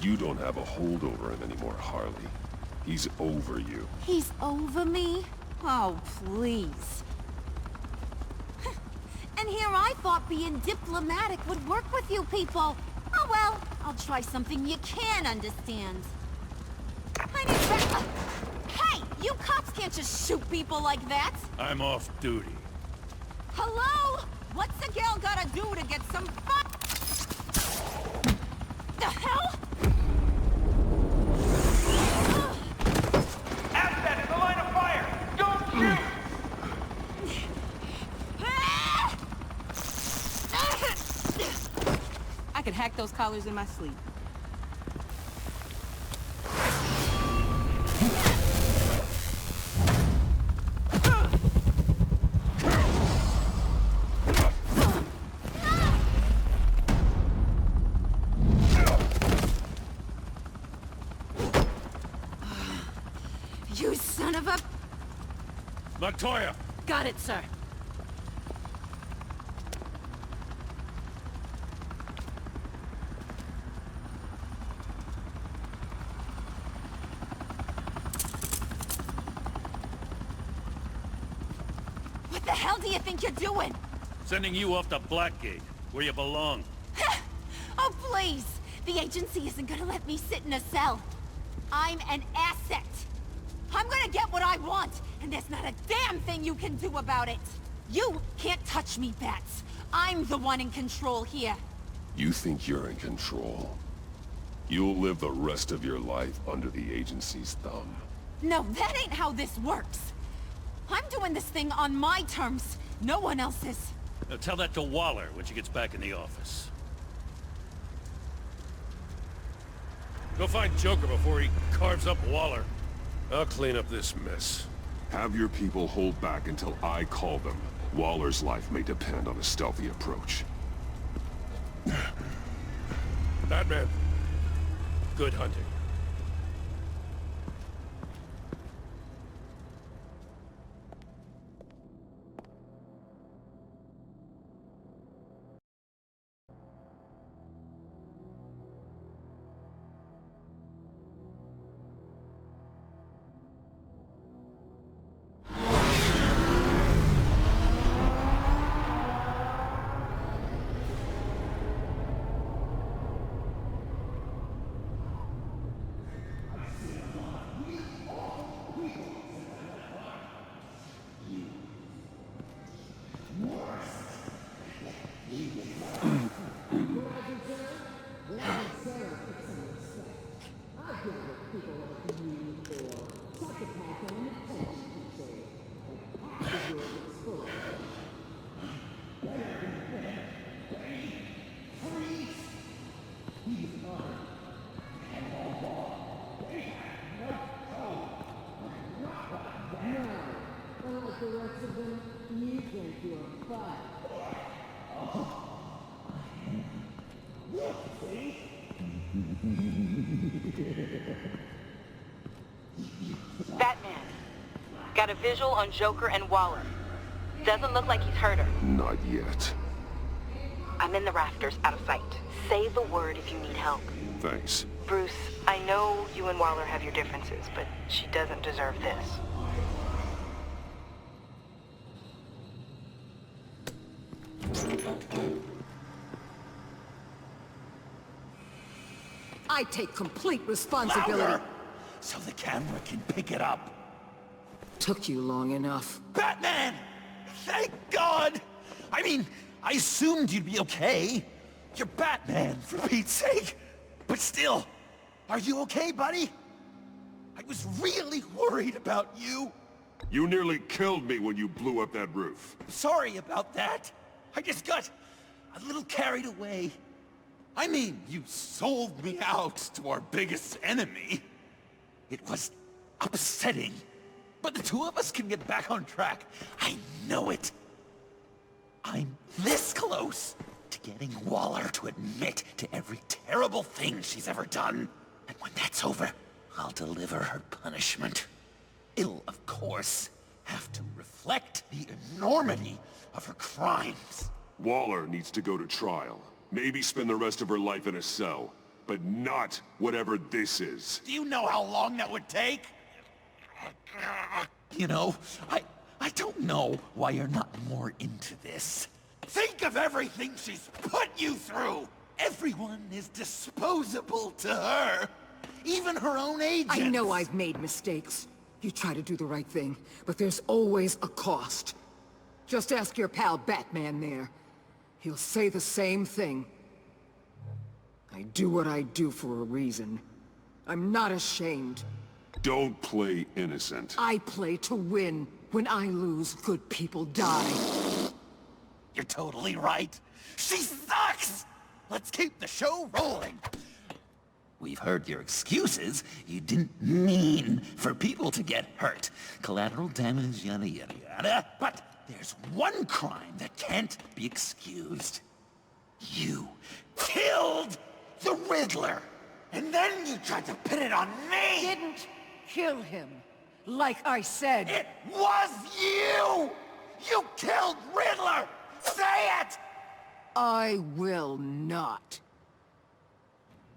You don't have a hold over him anymore, Harley. He's over you.
He's over me? Oh, please. And here I thought being diplomatic would work with you people. Oh well, I'll try something you can understand. I need Hey, you cops can't just shoot people like that.
I'm off duty.
Hello? What's a girl gotta do to get some fun? The hell?
Asset in the line of fire! Don't shoot!
I could hack those collars in my sleep.
You son of a...
Montoya!
Got it, sir. What the hell do you think you're doing?
Sending you off to Blackgate, where you belong.
Oh, please! The agency isn't gonna let me sit in a cell. I'm an asset. I'm gonna get what I want, and there's not a damn thing you can do about it. You can't touch me, Bats. I'm the one in control here.
You think you're in control? You'll live the rest of your life under the agency's thumb.
No, that ain't how this works. I'm doing this thing on my terms. No one else's.
Now tell that to Waller when she gets back in the office. Go find Joker before he carves up Waller. I'll clean up this mess.
Have your people hold back until I call them. Waller's life may depend on a stealthy approach.
Batman, good hunting.
Batman. Got a visual on Joker and Waller. Doesn't look like he's hurt her.
Not yet.
I'm in the rafters, out of sight. Say the word if you need help.
Thanks.
Bruce, I know you and Waller have your differences, but she doesn't deserve this.
I take complete responsibility.
Louder, so the camera can pick it up.
Took you long enough.
Batman! Thank God! I mean, I assumed you'd be okay. You're Batman, for Pete's sake. But still, are you okay, buddy? I was really worried about you.
You nearly killed me when you blew up that roof.
Sorry about that. I just got a little carried away. I mean, you sold me out to our biggest enemy. It was upsetting. But the two of us can get back on track. I know it. I'm this close to getting Waller to admit to every terrible thing she's ever done. And when that's over, I'll deliver her punishment. It'll, of course, have to reflect the enormity of her crimes.
Waller needs to go to trial. Maybe spend the rest of her life in a cell. But not whatever this is.
Do you know how long that would take? You know, I don't know why you're not more into this. Think of everything she's put you through! Everyone is disposable to her. Even her own agents.
I know I've made mistakes. You try to do the right thing, but there's always a cost. Just ask your pal Batman there. He'll say the same thing. I do what I do for a reason. I'm not ashamed.
Don't play innocent.
I play to win. When I lose, good people die.
You're totally right. She sucks! Let's keep the show rolling.
We've heard your excuses. You didn't mean for people to get hurt. Collateral damage, yada yada yada. But there's one crime that can't be excused. You killed the Riddler!
And then you tried to pin it on me!
Didn't kill him. Like I said.
It was you! You killed Riddler! Say it!
I will not.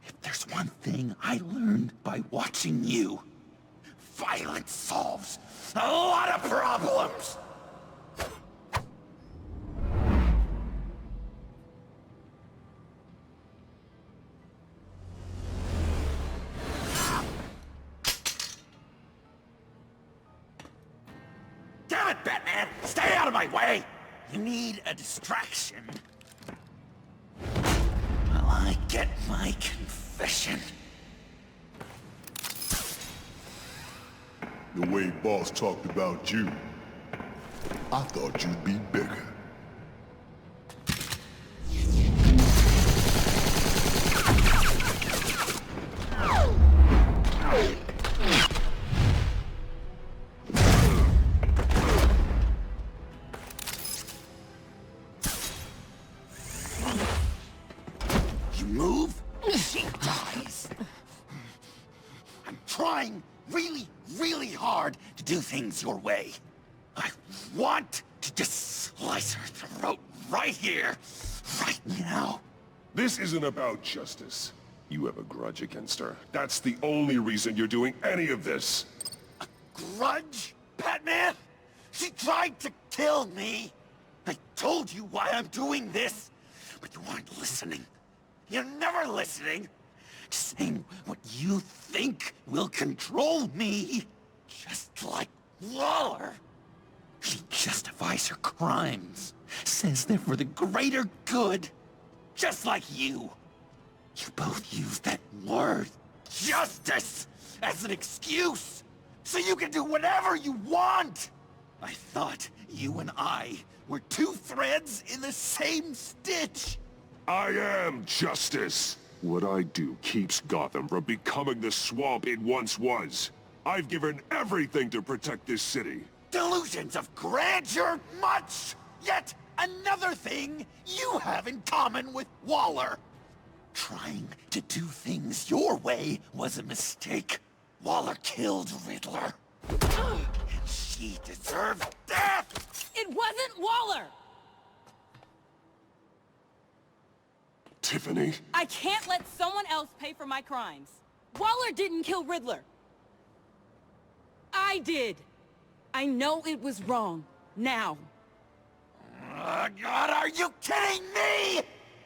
If there's one thing I learned by watching you, violence solves a lot of problems!
Damn it, Batman! Stay out of my way! You need a distraction.
Well, I get my confession.
The way Boss talked about you, I thought you'd be bigger.
Really hard to do things your way. I want to just slice her throat right here, right now.
This isn't about justice. You have a grudge against her. That's the only reason you're doing any of this.
A grudge, Batman? She tried to kill me. I told you why I'm doing this, but you aren't listening. You're never listening. Just saying what you think will control me. Just like Waller.
She justifies her crimes. Says they're for the greater good. Just like you. You both use that word,
justice, as an excuse. So you can do whatever you want. I thought you and I were two threads in the same stitch.
I am justice. What I do keeps Gotham from becoming the swamp it once was. I've given everything to protect this city.
Delusions of grandeur, much! Yet another thing you have in common with Waller.
Trying to do things your way was a mistake. Waller killed Riddler.
And she deserved death!
It wasn't Waller!
Tiffany?
I can't let someone else pay for my crimes. Waller didn't kill Riddler. I did. I know it was wrong. Now.
God, are you kidding me?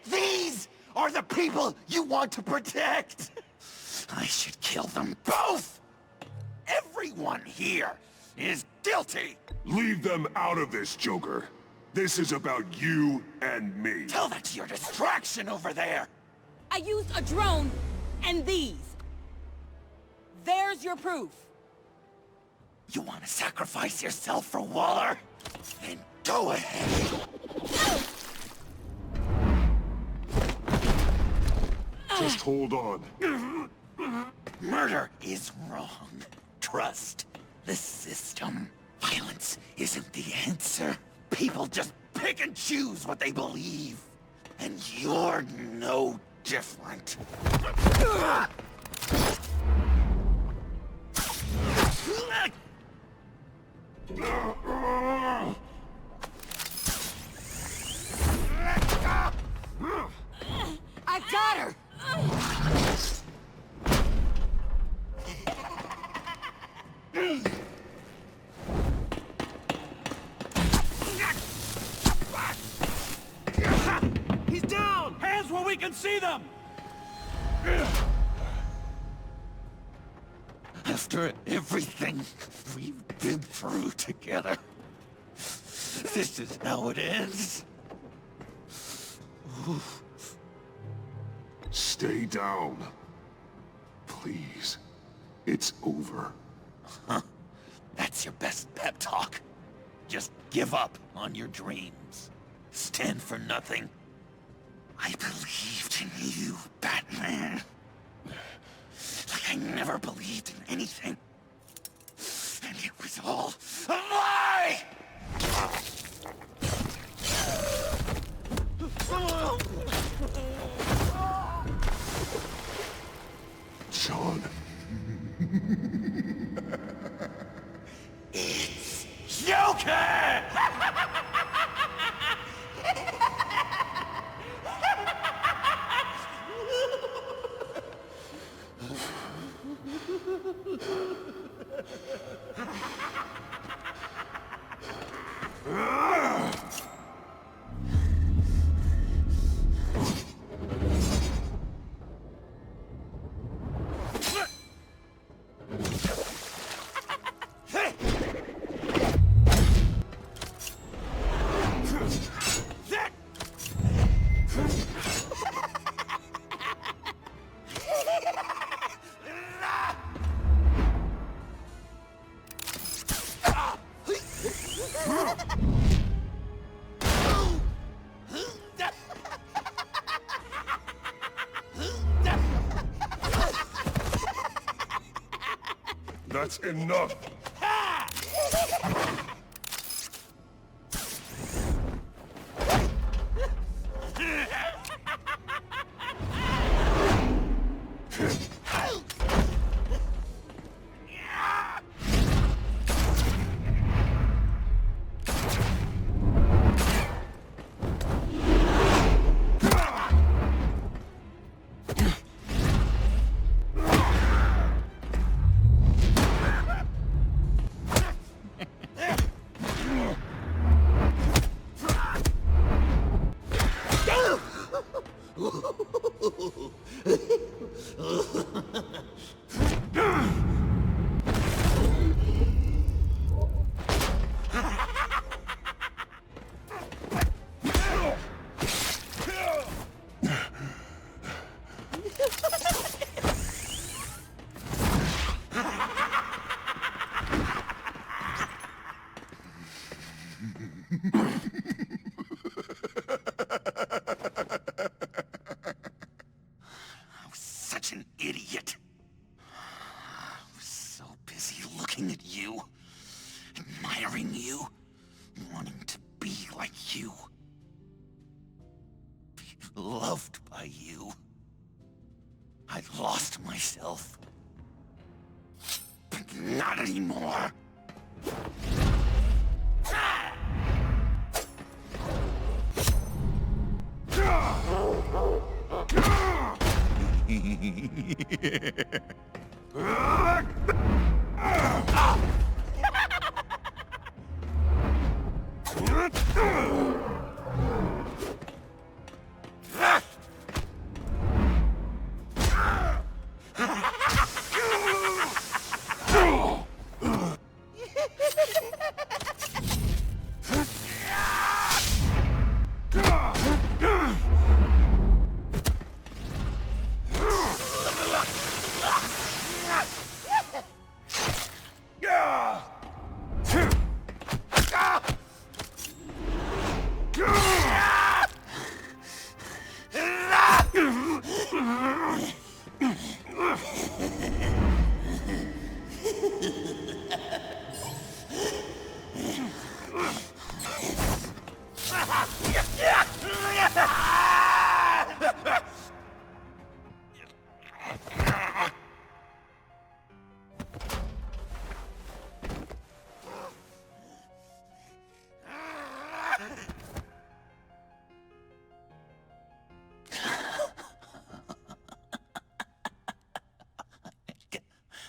These are the people you want to protect. I should kill them both. Everyone here is guilty.
Leave them out of this, Joker. This is about you and me.
Tell that to your distraction over there.
I used a drone and these. There's your proof.
You want to sacrifice yourself for Waller? Then go ahead.
Just hold on.
Murder is wrong. Trust the system. Violence isn't the answer. People just pick and choose what they believe. And you're no different.
I got her!
He's down! Hands where we can see them!
After everything we've been through together, this is how it ends.
Stop. Stay down. Please. It's over.
Huh? That's your best pep talk. Just give up on your dreams. Stand for nothing. I believed in you, Batman. Like I never believed in anything. And it was all a lie!
John.
It's Joker!
That's enough!
Such an idiot. I was so busy looking at you, admiring you, wanting to be like you, be loved by you. I lost myself. But not anymore.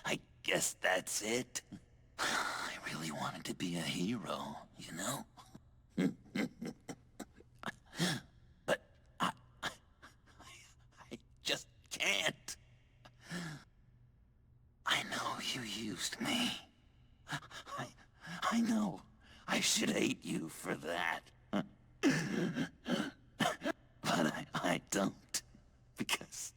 I guess that's it. I really wanted to be a hero, you know? But I just can't. I know you used me. I know I should hate you for that. But I don't. Because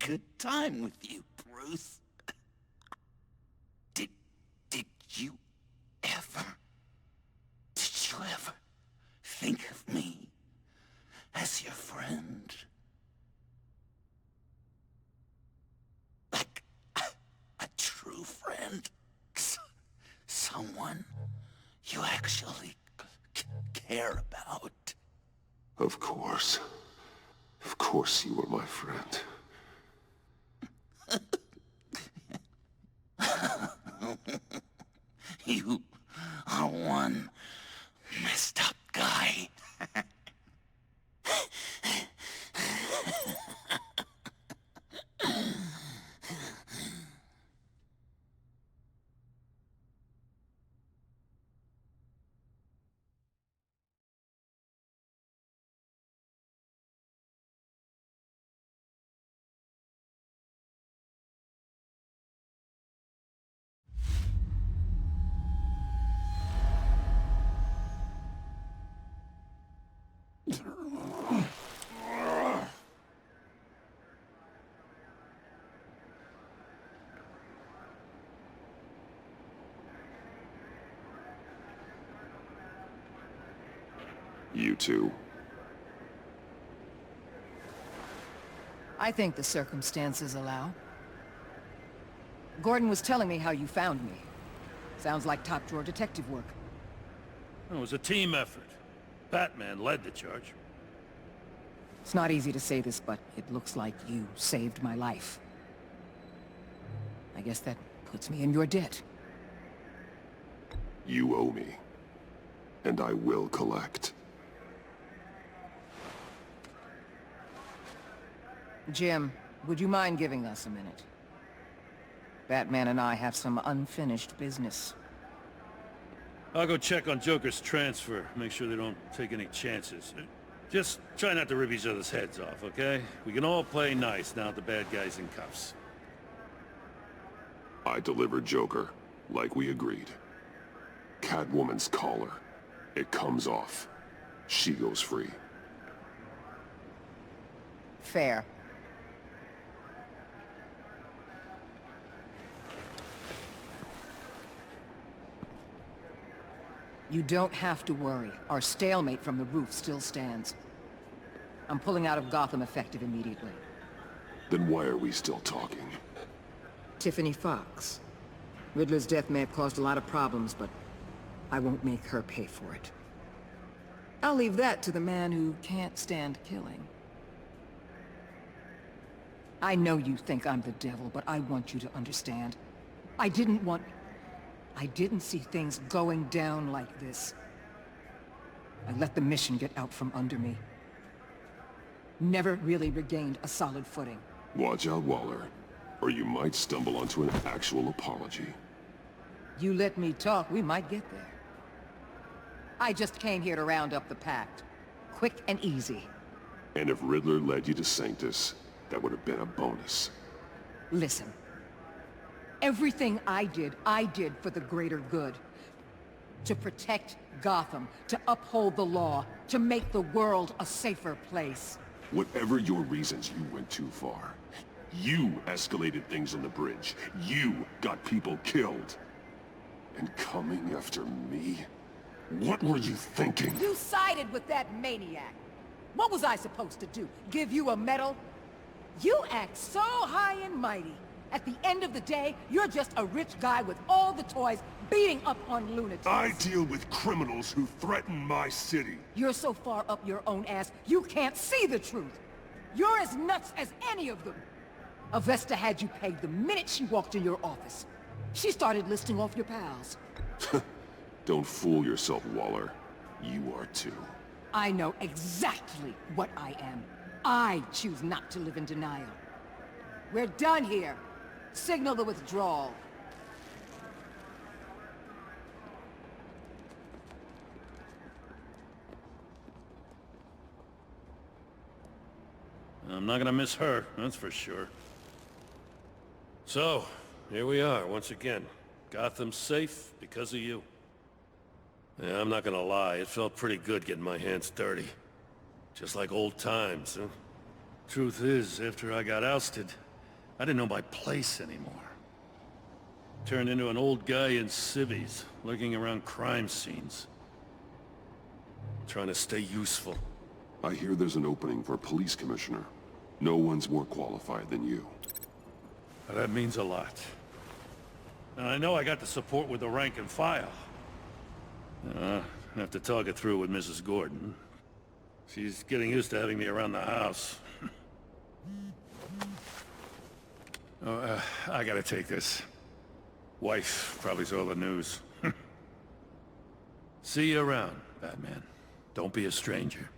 good time with you, Bruce. Did you ever think of me as your friend? Like a true friend? Someone you actually care about?
Of course. Of course you were my friend.
You are one messed up guy.
You two.
I think the circumstances allow. Gordon was telling me how you found me. Sounds like top-drawer detective work.
It was a team effort. Batman led the charge.
It's not easy to say this, but it looks like you saved my life. I guess that puts me in your debt.
You owe me. And I will collect.
Jim, would you mind giving us a minute? Batman and I have some unfinished business.
I'll go check on Joker's transfer, make sure they don't take any chances. Just try not to rip each other's heads off, okay? We can all play nice now that the bad guy's in cuffs.
I delivered Joker, like we agreed. Catwoman's collar. It comes off. She goes free.
Fair. You don't have to worry. Our stalemate from the roof still stands. I'm pulling out of Gotham effective immediately.
Then why are we still talking?
Tiffany Fox. Riddler's death may have caused a lot of problems, but I won't make her pay for it. I'll leave that to the man who can't stand killing. I know you think I'm the devil, but I want you to understand. I didn't see things going down like this. I let the mission get out from under me. Never really regained a solid footing.
Watch out, Waller, or you might stumble onto an actual apology.
You let me talk, we might get there. I just came here to round up the Pact. Quick and easy.
And if Riddler led you to Sanctus, that would have been a bonus.
Listen. Everything I did for the greater good. To protect Gotham, to uphold the law, to make the world a safer place.
Whatever your reasons, you went too far. You escalated things on the bridge. You got people killed. And coming after me? What were you thinking?
You sided with that maniac. What was I supposed to do? Give you a medal? You act so high and mighty. At the end of the day, you're just a rich guy with all the toys beating up on lunatics.
I deal with criminals who threaten my city.
You're so far up your own ass, you can't see the truth. You're as nuts as any of them. Avesta had you pegged the minute she walked in your office. She started listing off your pals.
Don't fool yourself, Waller. You are too.
I know exactly what I am. I choose not to live in denial. We're done here. Signal the withdrawal.
I'm not gonna miss her, that's for sure. So, here we are, once again. Gotham's safe because of you. Yeah, I'm not gonna lie, it felt pretty good getting my hands dirty. Just like old times, huh? Truth is, after I got ousted, I didn't know my place anymore. Turned into an old guy in civvies, lurking around crime scenes. Trying to stay useful.
I hear there's an opening for police commissioner. No one's more qualified than you.
That means a lot. And I know I got the support with the rank and file. I have to talk it through with Mrs. Gordon. She's getting used to having me around the house. I gotta take this. Wife probably saw the news. See you around, Batman. Don't be a stranger.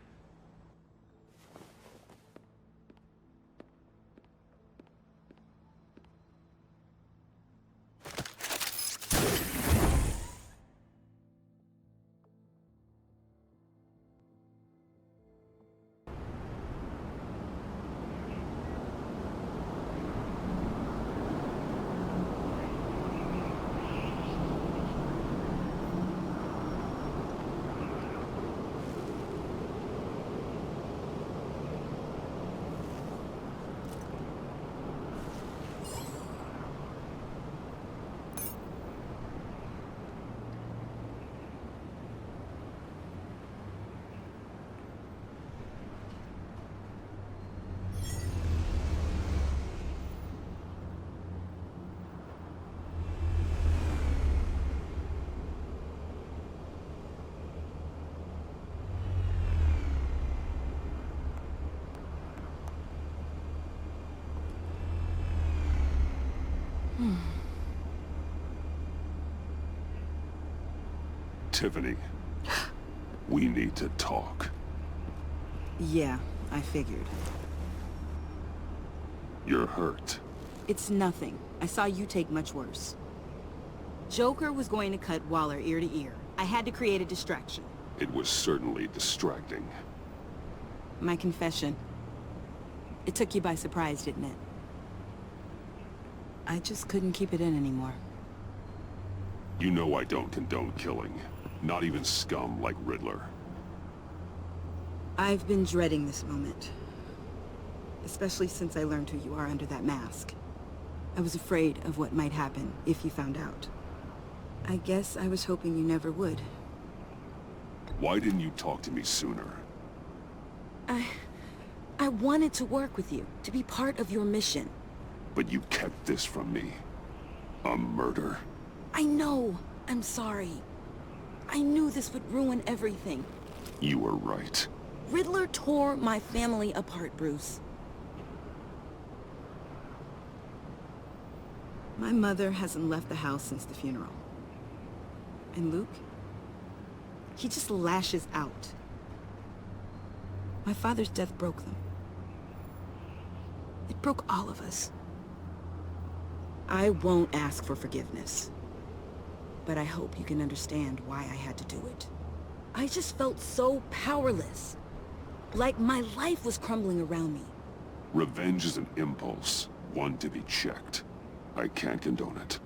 Tiffany, we need to talk.
Yeah, I figured.
You're hurt.
It's nothing. I saw you take much worse. Joker was going to cut Waller ear to ear. I had to create a distraction.
It was certainly distracting.
My confession. It took you by surprise, didn't it? I just couldn't keep it in anymore.
You know I don't condone killing. Not even scum like Riddler.
I've been dreading this moment. Especially since I learned who you are under that mask. I was afraid of what might happen if you found out. I guess I was hoping you never would.
Why didn't you talk to me sooner?
I wanted to work with you, to be part of your mission.
But you kept this from me. A murder?
I know. I'm sorry. I knew this would ruin everything.
You were right.
Riddler tore my family apart, Bruce. My mother hasn't left the house since the funeral. And Luke? He just lashes out. My father's death broke them. It broke all of us. I won't ask for forgiveness. But I hope you can understand why I had to do it. I just felt so powerless. Like my life was crumbling around me.
Revenge is an impulse, one to be checked. I can't condone it.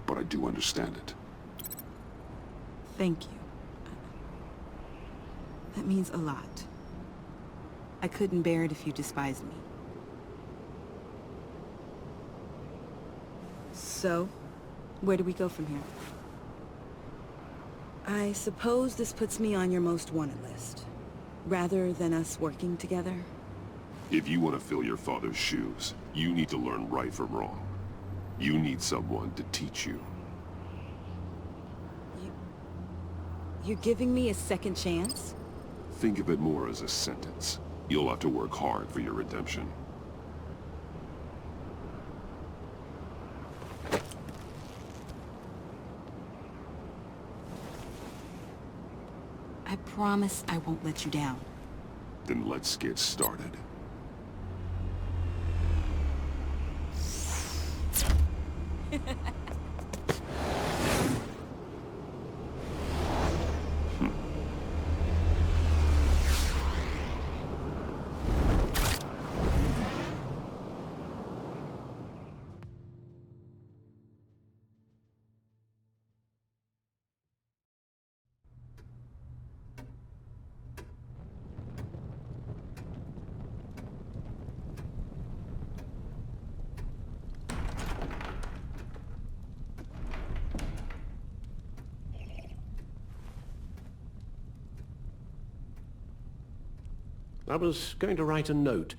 But I do understand it.
Thank you. That means a lot. I couldn't bear it if you despised me. So, where do we go from here? I suppose this puts me on your most wanted list, rather than us working together?
If you want to fill your father's shoes, you need to learn right from wrong. You need someone to teach you.
You're giving me a second chance?
Think of it more as a sentence. You'll have to work hard for your redemption.
I promise I won't let you down.
Then let's get started.
I was going to write a note,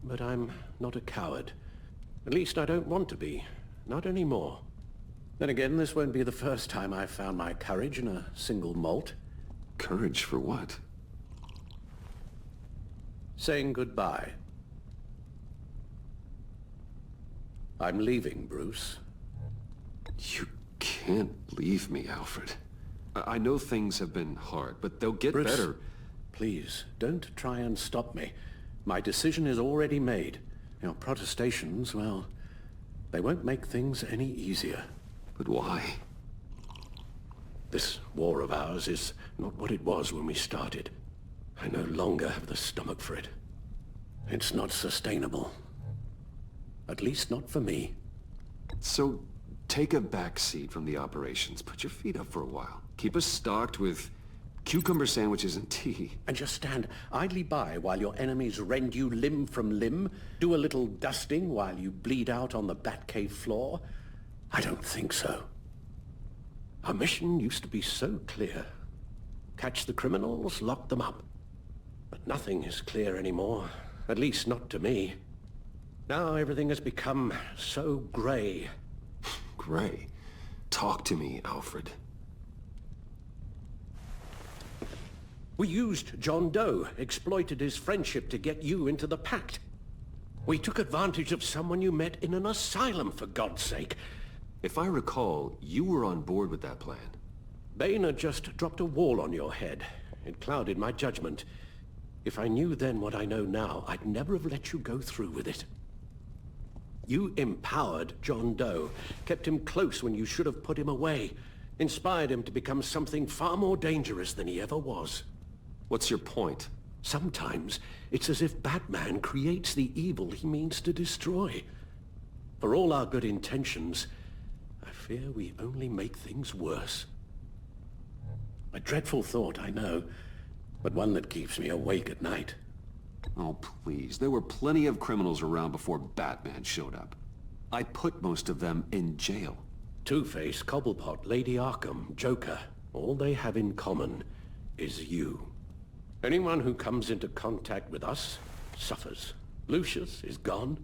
but I'm not a coward. At least I don't want to be. Not anymore. Then again, this won't be the first time I've found my courage in a single malt.
Courage for what?
Saying goodbye. I'm leaving, Bruce.
You can't leave me, Alfred. I know things have been hard, but they'll get
Bruce,
better.
Please, don't try and stop me. My decision is already made. Your protestations, well, they won't make things any easier.
But why?
This war of ours is not what it was when we started. I no longer have the stomach for it. It's not sustainable. At least not for me.
So, take a back seat from the operations. Put your feet up for a while. Keep us stocked with cucumber sandwiches and tea.
And just stand idly by while your enemies rend you limb from limb? Do a little dusting while you bleed out on the Batcave floor? I don't think so. Our mission used to be so clear. Catch the criminals, lock them up. But nothing is clear anymore. At least not to me. Now everything has become so grey.
Grey? Talk to me, Alfred.
We used John Doe, exploited his friendship to get you into the pact. We took advantage of someone you met in an asylum, for God's sake.
If I recall, you were on board with that plan.
Bane had just dropped a wall on your head. It clouded my judgment. If I knew then what I know now, I'd never have let you go through with it. You empowered John Doe, kept him close when you should have put him away, inspired him to become something far more dangerous than he ever was.
What's your point?
Sometimes it's as if Batman creates the evil he means to destroy. For all our good intentions, I fear we only make things worse. A dreadful thought, I know, but one that keeps me awake at night.
Oh, please. There were plenty of criminals around before Batman showed up. I put most of them in jail.
Two-Face, Cobblepot, Lady Arkham, Joker, all they have in common is you. Anyone who comes into contact with us suffers. Lucius is gone.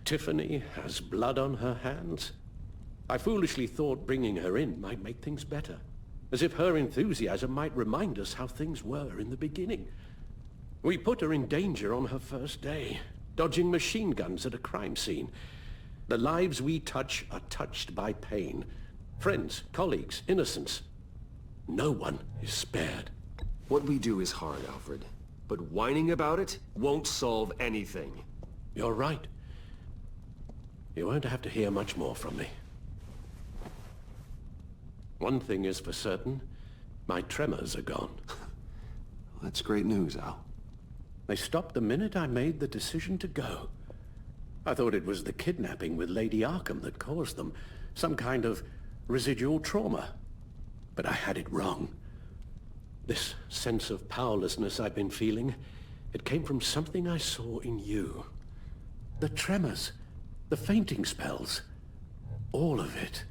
Tiffany has blood on her hands. I foolishly thought bringing her in might make things better, as if her enthusiasm might remind us how things were in the beginning. We put her in danger on her first day, dodging machine guns at a crime scene. The lives we touch are touched by pain. Friends, colleagues, innocents. No one is spared.
What we do is hard, Alfred. But whining about it won't solve anything.
You're right. You won't have to hear much more from me. One thing is for certain, my tremors are gone.
That's great news, Al.
They stopped the minute I made the decision to go. I thought it was the kidnapping with Lady Arkham that caused them, some kind of residual trauma. But I had it wrong. This sense of powerlessness I've been feeling, it came from something I saw in you. The tremors, the fainting spells, all of it.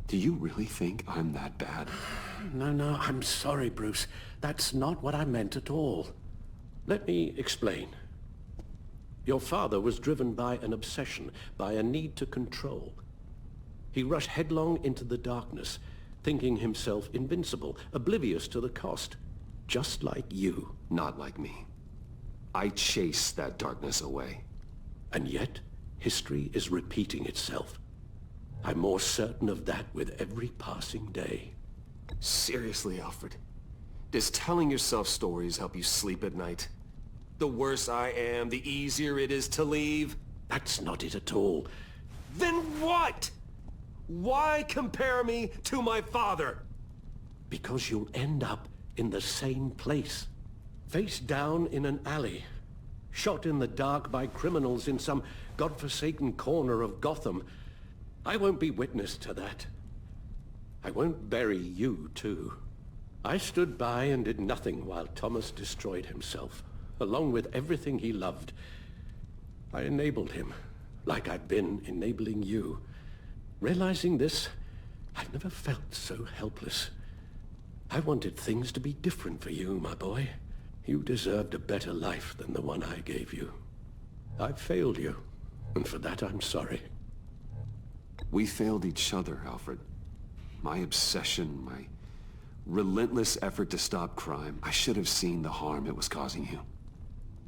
Do you really think I'm that bad?
No, I'm sorry, Bruce. That's not what I meant at all. Let me explain. Your father was driven by an obsession, by a need to control. He rushed headlong into the darkness, thinking himself invincible, oblivious to the cost. Just like you.
Not like me. I chased that darkness away.
And yet, history is repeating itself. I'm more certain of that with every passing day.
Seriously, Alfred? Does telling yourself stories help you sleep at night? The worse I am, the easier it is to leave?
That's not it at all.
Then what? Why compare me to my father?
Because you'll end up in the same place. Face down in an alley. Shot in the dark by criminals in some godforsaken corner of Gotham. I won't be witness to that. I won't bury you, too. I stood by and did nothing while Thomas destroyed himself, along with everything he loved. I enabled him, like I've been enabling you. Realizing this, I've never felt so helpless. I wanted things to be different for you, my boy. You deserved a better life than the one I gave you. I failed you, and for that I'm sorry.
We failed each other, Alfred. My obsession, my relentless effort to stop crime. I should have seen the harm it was causing you.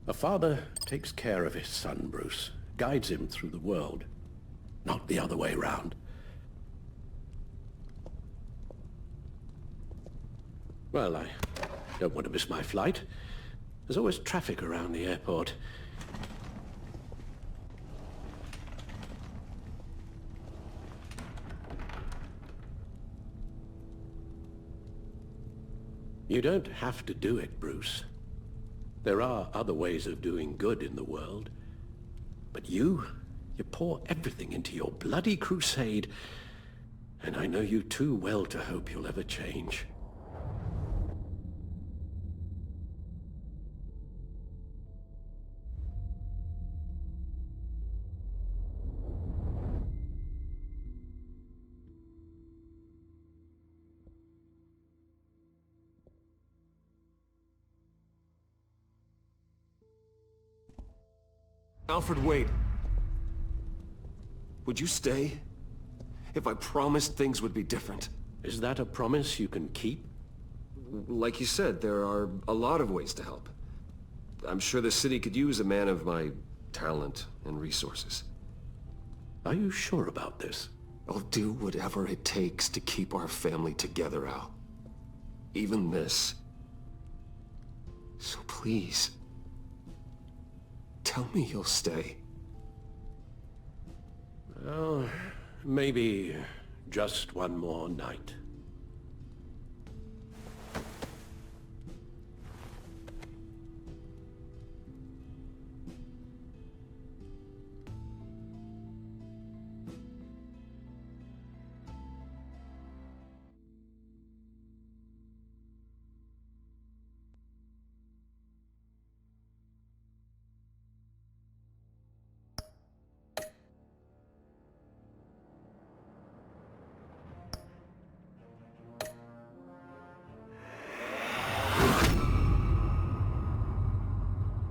A father takes care of his son, Bruce. Guides him through the world. Not the other way round. Well, I don't want to miss my flight. There's always traffic around the airport. You don't have to do it, Bruce. There are other ways of doing good in the world. But you pour everything into your bloody crusade, and I know you too well to hope you'll ever change.
Alfred, wait. Would you stay? If I promised things would be different.
Is that a promise you can keep?
Like you said, there are a lot of ways to help. I'm sure the city could use a man of my talent and resources.
Are you sure about this?
I'll do whatever it takes to keep our family together, Al. Even this. So please, tell me you'll stay.
Well, maybe just one more night.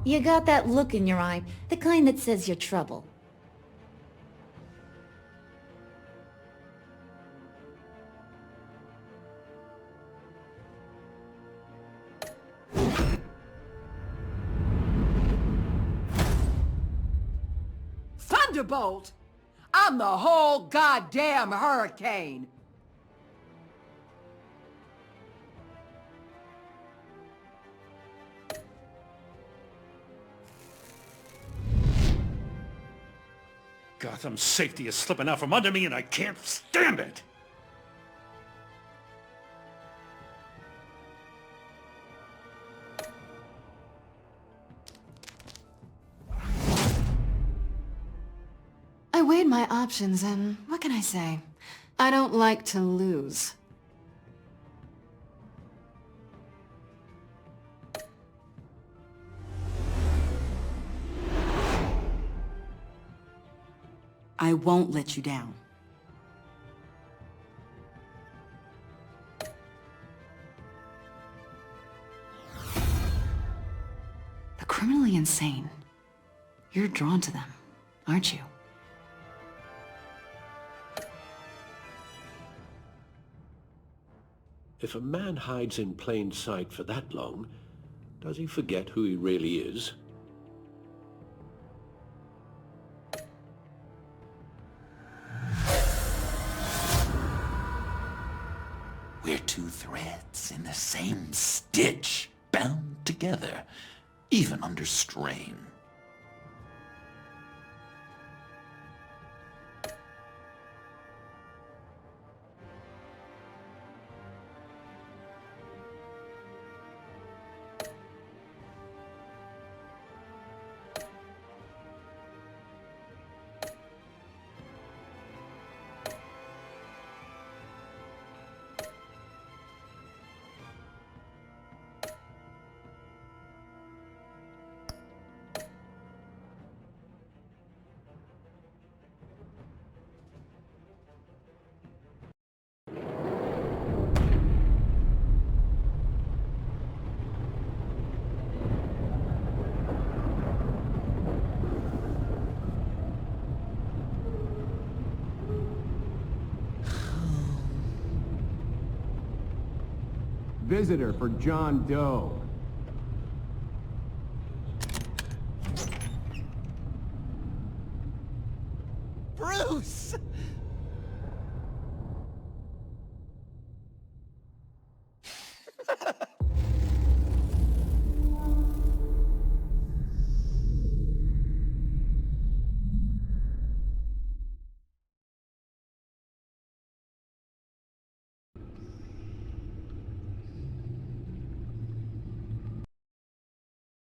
You got that look in your eye, the kind that says you're trouble.
Thunderbolt! I'm the whole goddamn hurricane!
Gotham's safety is slipping out from under me and I can't stand it!
I weighed my options and what can I say? I don't like to lose.
I won't let you down.
The criminally insane. You're drawn to them, aren't you?
If a man hides in plain sight for that long, does he forget who he really is?
We're two threads in the same stitch, bound together, even under strain.
visitor for John Doe.